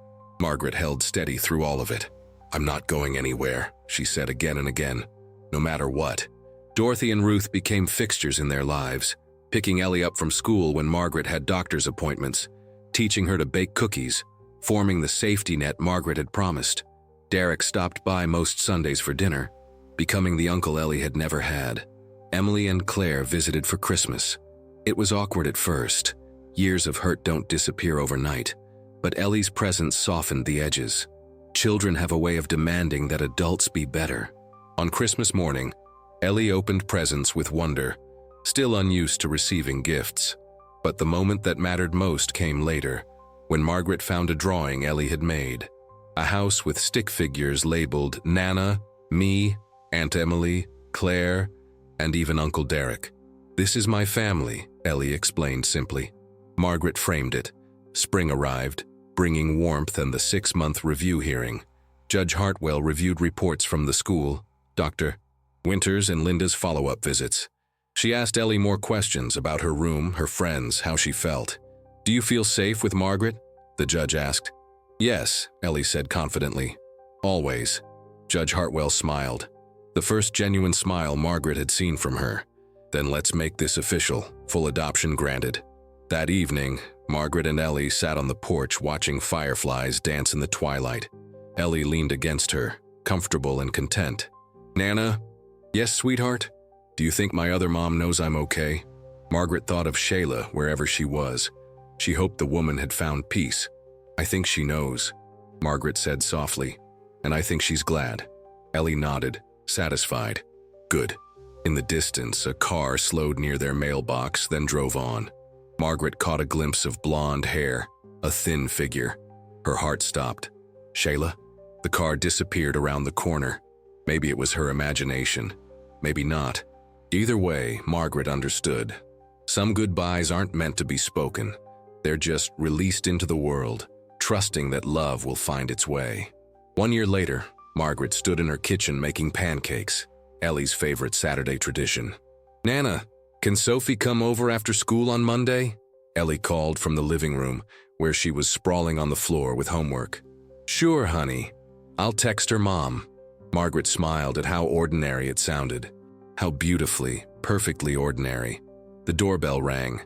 Speaker 1: Margaret held steady through all of it. "I'm not going anywhere," she said again and again, "no matter what." Dorothy and Ruth became fixtures in their lives, picking Ellie up from school when Margaret had doctor's appointments, teaching her to bake cookies, forming the safety net Margaret had promised. Derek stopped by most Sundays for dinner, becoming the uncle Ellie had never had. Emily and Claire visited for Christmas. It was awkward at first. Years of hurt don't disappear overnight, but Ellie's presence softened the edges. Children have a way of demanding that adults be better. On Christmas morning, Ellie opened presents with wonder, still unused to receiving gifts. But the moment that mattered most came later, when Margaret found a drawing Ellie had made. A house with stick figures labeled Nana, me, Aunt Emily, Claire, and even Uncle Derek. "This is my family," Ellie explained simply. Margaret framed it. Spring arrived, bringing warmth and the 6-month review hearing. Judge Hartwell reviewed reports from the school, Dr. Winters and Linda's follow-up visits. She asked Ellie more questions about her room, her friends, how she felt. "Do you feel safe with Margaret?" the judge asked. "Yes," Ellie said confidently. "Always." Judge Hartwell smiled. The first genuine smile Margaret had seen from her. "Then let's make this official. Full adoption granted." That evening, Margaret and Ellie sat on the porch watching fireflies dance in the twilight. Ellie leaned against her, comfortable and content. "Nana?" "Yes, sweetheart? Do you think my other mom knows I'm okay?" Margaret thought of Shayla wherever she was. She hoped the woman had found peace. "I think she knows," Margaret said softly. "And I think she's glad." Ellie nodded, satisfied. "Good." In the distance, a car slowed near their mailbox, then drove on. Margaret caught a glimpse of blonde hair, a thin figure. Her heart stopped. "Shayla?" The car disappeared around the corner. Maybe it was her imagination. Maybe not. Either way, Margaret understood. Some goodbyes aren't meant to be spoken. They're just released into the world, trusting that love will find its way. 1 year later, Margaret stood in her kitchen making pancakes, Ellie's favorite Saturday tradition. "Nana, can Sophie come over after school on Monday?" Ellie called from the living room, where she was sprawling on the floor with homework. "Sure, honey. I'll text her mom." Margaret smiled at how ordinary it sounded. How beautifully, perfectly ordinary. The doorbell rang.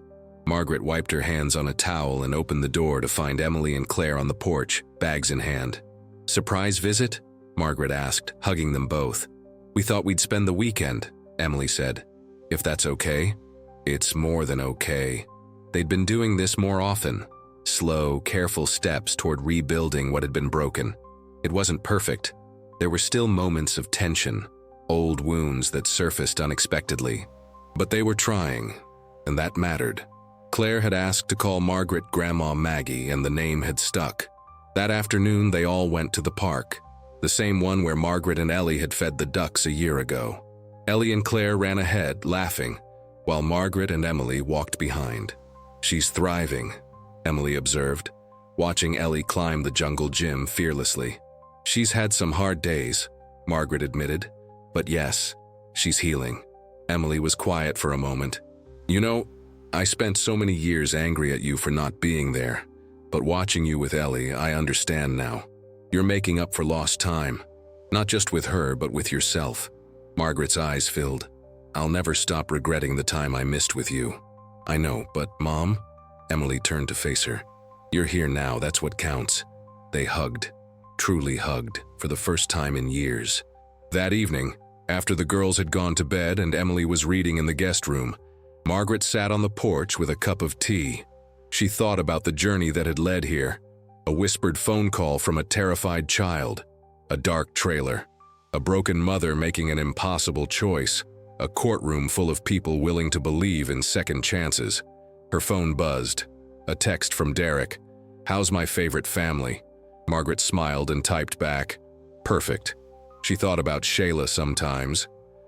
Speaker 1: Margaret wiped her hands on a towel and opened the door to find Emily and Claire on the porch, bags in hand. "Surprise visit?" Margaret asked, hugging them both. "We thought we'd spend the weekend," Emily said. "If that's okay?" "It's more than okay." They'd been doing this more often. Slow, careful steps toward rebuilding what had been broken. It wasn't perfect. There were still moments of tension, old wounds that surfaced unexpectedly. But they were trying, and that mattered. Claire had asked to call Margaret Grandma Maggie, and the name had stuck. That afternoon, they all went to the park, the same one where Margaret and Ellie had fed the ducks a year ago. Ellie and Claire ran ahead, laughing, while Margaret and Emily walked behind. "She's thriving," Emily observed, watching Ellie climb the jungle gym fearlessly. "She's had some hard days," Margaret admitted. "But yes, she's healing." Emily was quiet for a moment. "You know, I spent so many years angry at you for not being there. But watching you with Ellie, I understand now. You're making up for lost time. Not just with her, but with yourself." Margaret's eyes filled. "I'll never stop regretting the time I missed with you." "I know, but Mom?" Emily turned to face her. "You're here now, that's what counts." They hugged. truly hugged for the first time in years. That evening, after the girls had gone to bed and Emily was reading in the guest room, Margaret sat on the porch with a cup of tea. She thought about the journey that had led here, a whispered phone call from a terrified child, a dark trailer, a broken mother making an impossible choice, a courtroom full of people willing to believe in second chances. Her phone buzzed. A text from Derek. "How's my favorite family?" Margaret smiled and typed back, "Perfect." She thought about Shayla sometimes,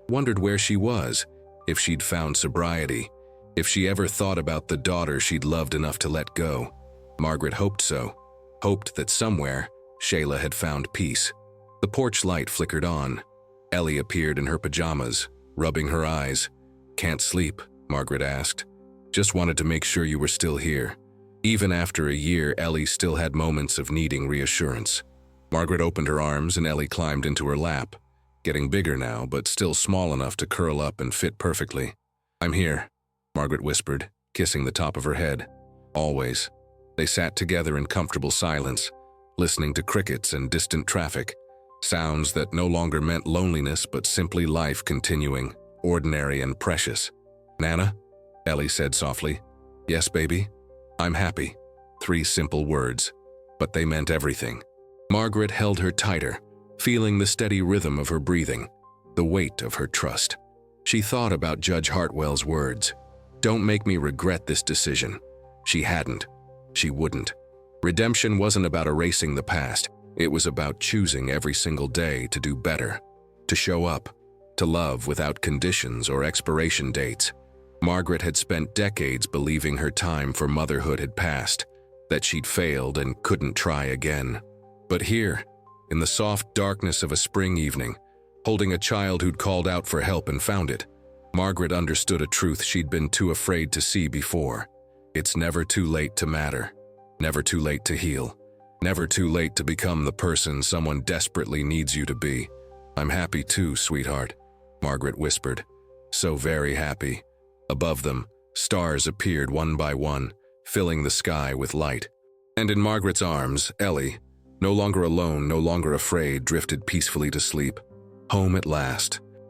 Speaker 1: wondered where she was, if she'd found sobriety, if she ever thought about the daughter she'd loved enough to let go. Margaret hoped so, hoped that somewhere Shayla had found peace. The porch light flickered on. Ellie appeared in her pajamas, rubbing her eyes. "Can't sleep?" Margaret asked. "Just wanted to make sure you were still here." Even after a year, Ellie still had moments of needing reassurance. Margaret opened her arms and Ellie climbed into her lap, getting bigger now, but still small enough to curl up and fit perfectly. "I'm here," Margaret whispered, kissing the top of her head. "Always." They sat together in comfortable silence, listening to crickets and distant traffic, sounds that no longer meant loneliness but simply life continuing, ordinary and precious. "Nana?" Ellie said softly. "Yes, baby?" "I'm happy." 3 simple words, but they meant everything. Margaret held her tighter, feeling the steady rhythm of her breathing, the weight of her trust. She thought about Judge Hartwell's words, "Don't make me regret this decision." She hadn't. She wouldn't. Redemption wasn't about erasing the past. It was about choosing every single day to do better, to show up, to love without conditions or expiration dates. Margaret had spent decades believing her time for motherhood had passed, that she'd failed and couldn't try again. But here, in the soft darkness of a spring evening, holding a child who'd called out for help and found it, Margaret understood a truth she'd been too afraid to see before. It's never too late to matter, never too late to heal, never too late to become the person someone desperately needs you to be. "I'm happy too, sweetheart," Margaret whispered. "So very happy." Above them, stars appeared one by one, filling the sky with light. And in Margaret's arms, Ellie, no longer alone, no longer afraid, drifted peacefully to sleep. Home at last.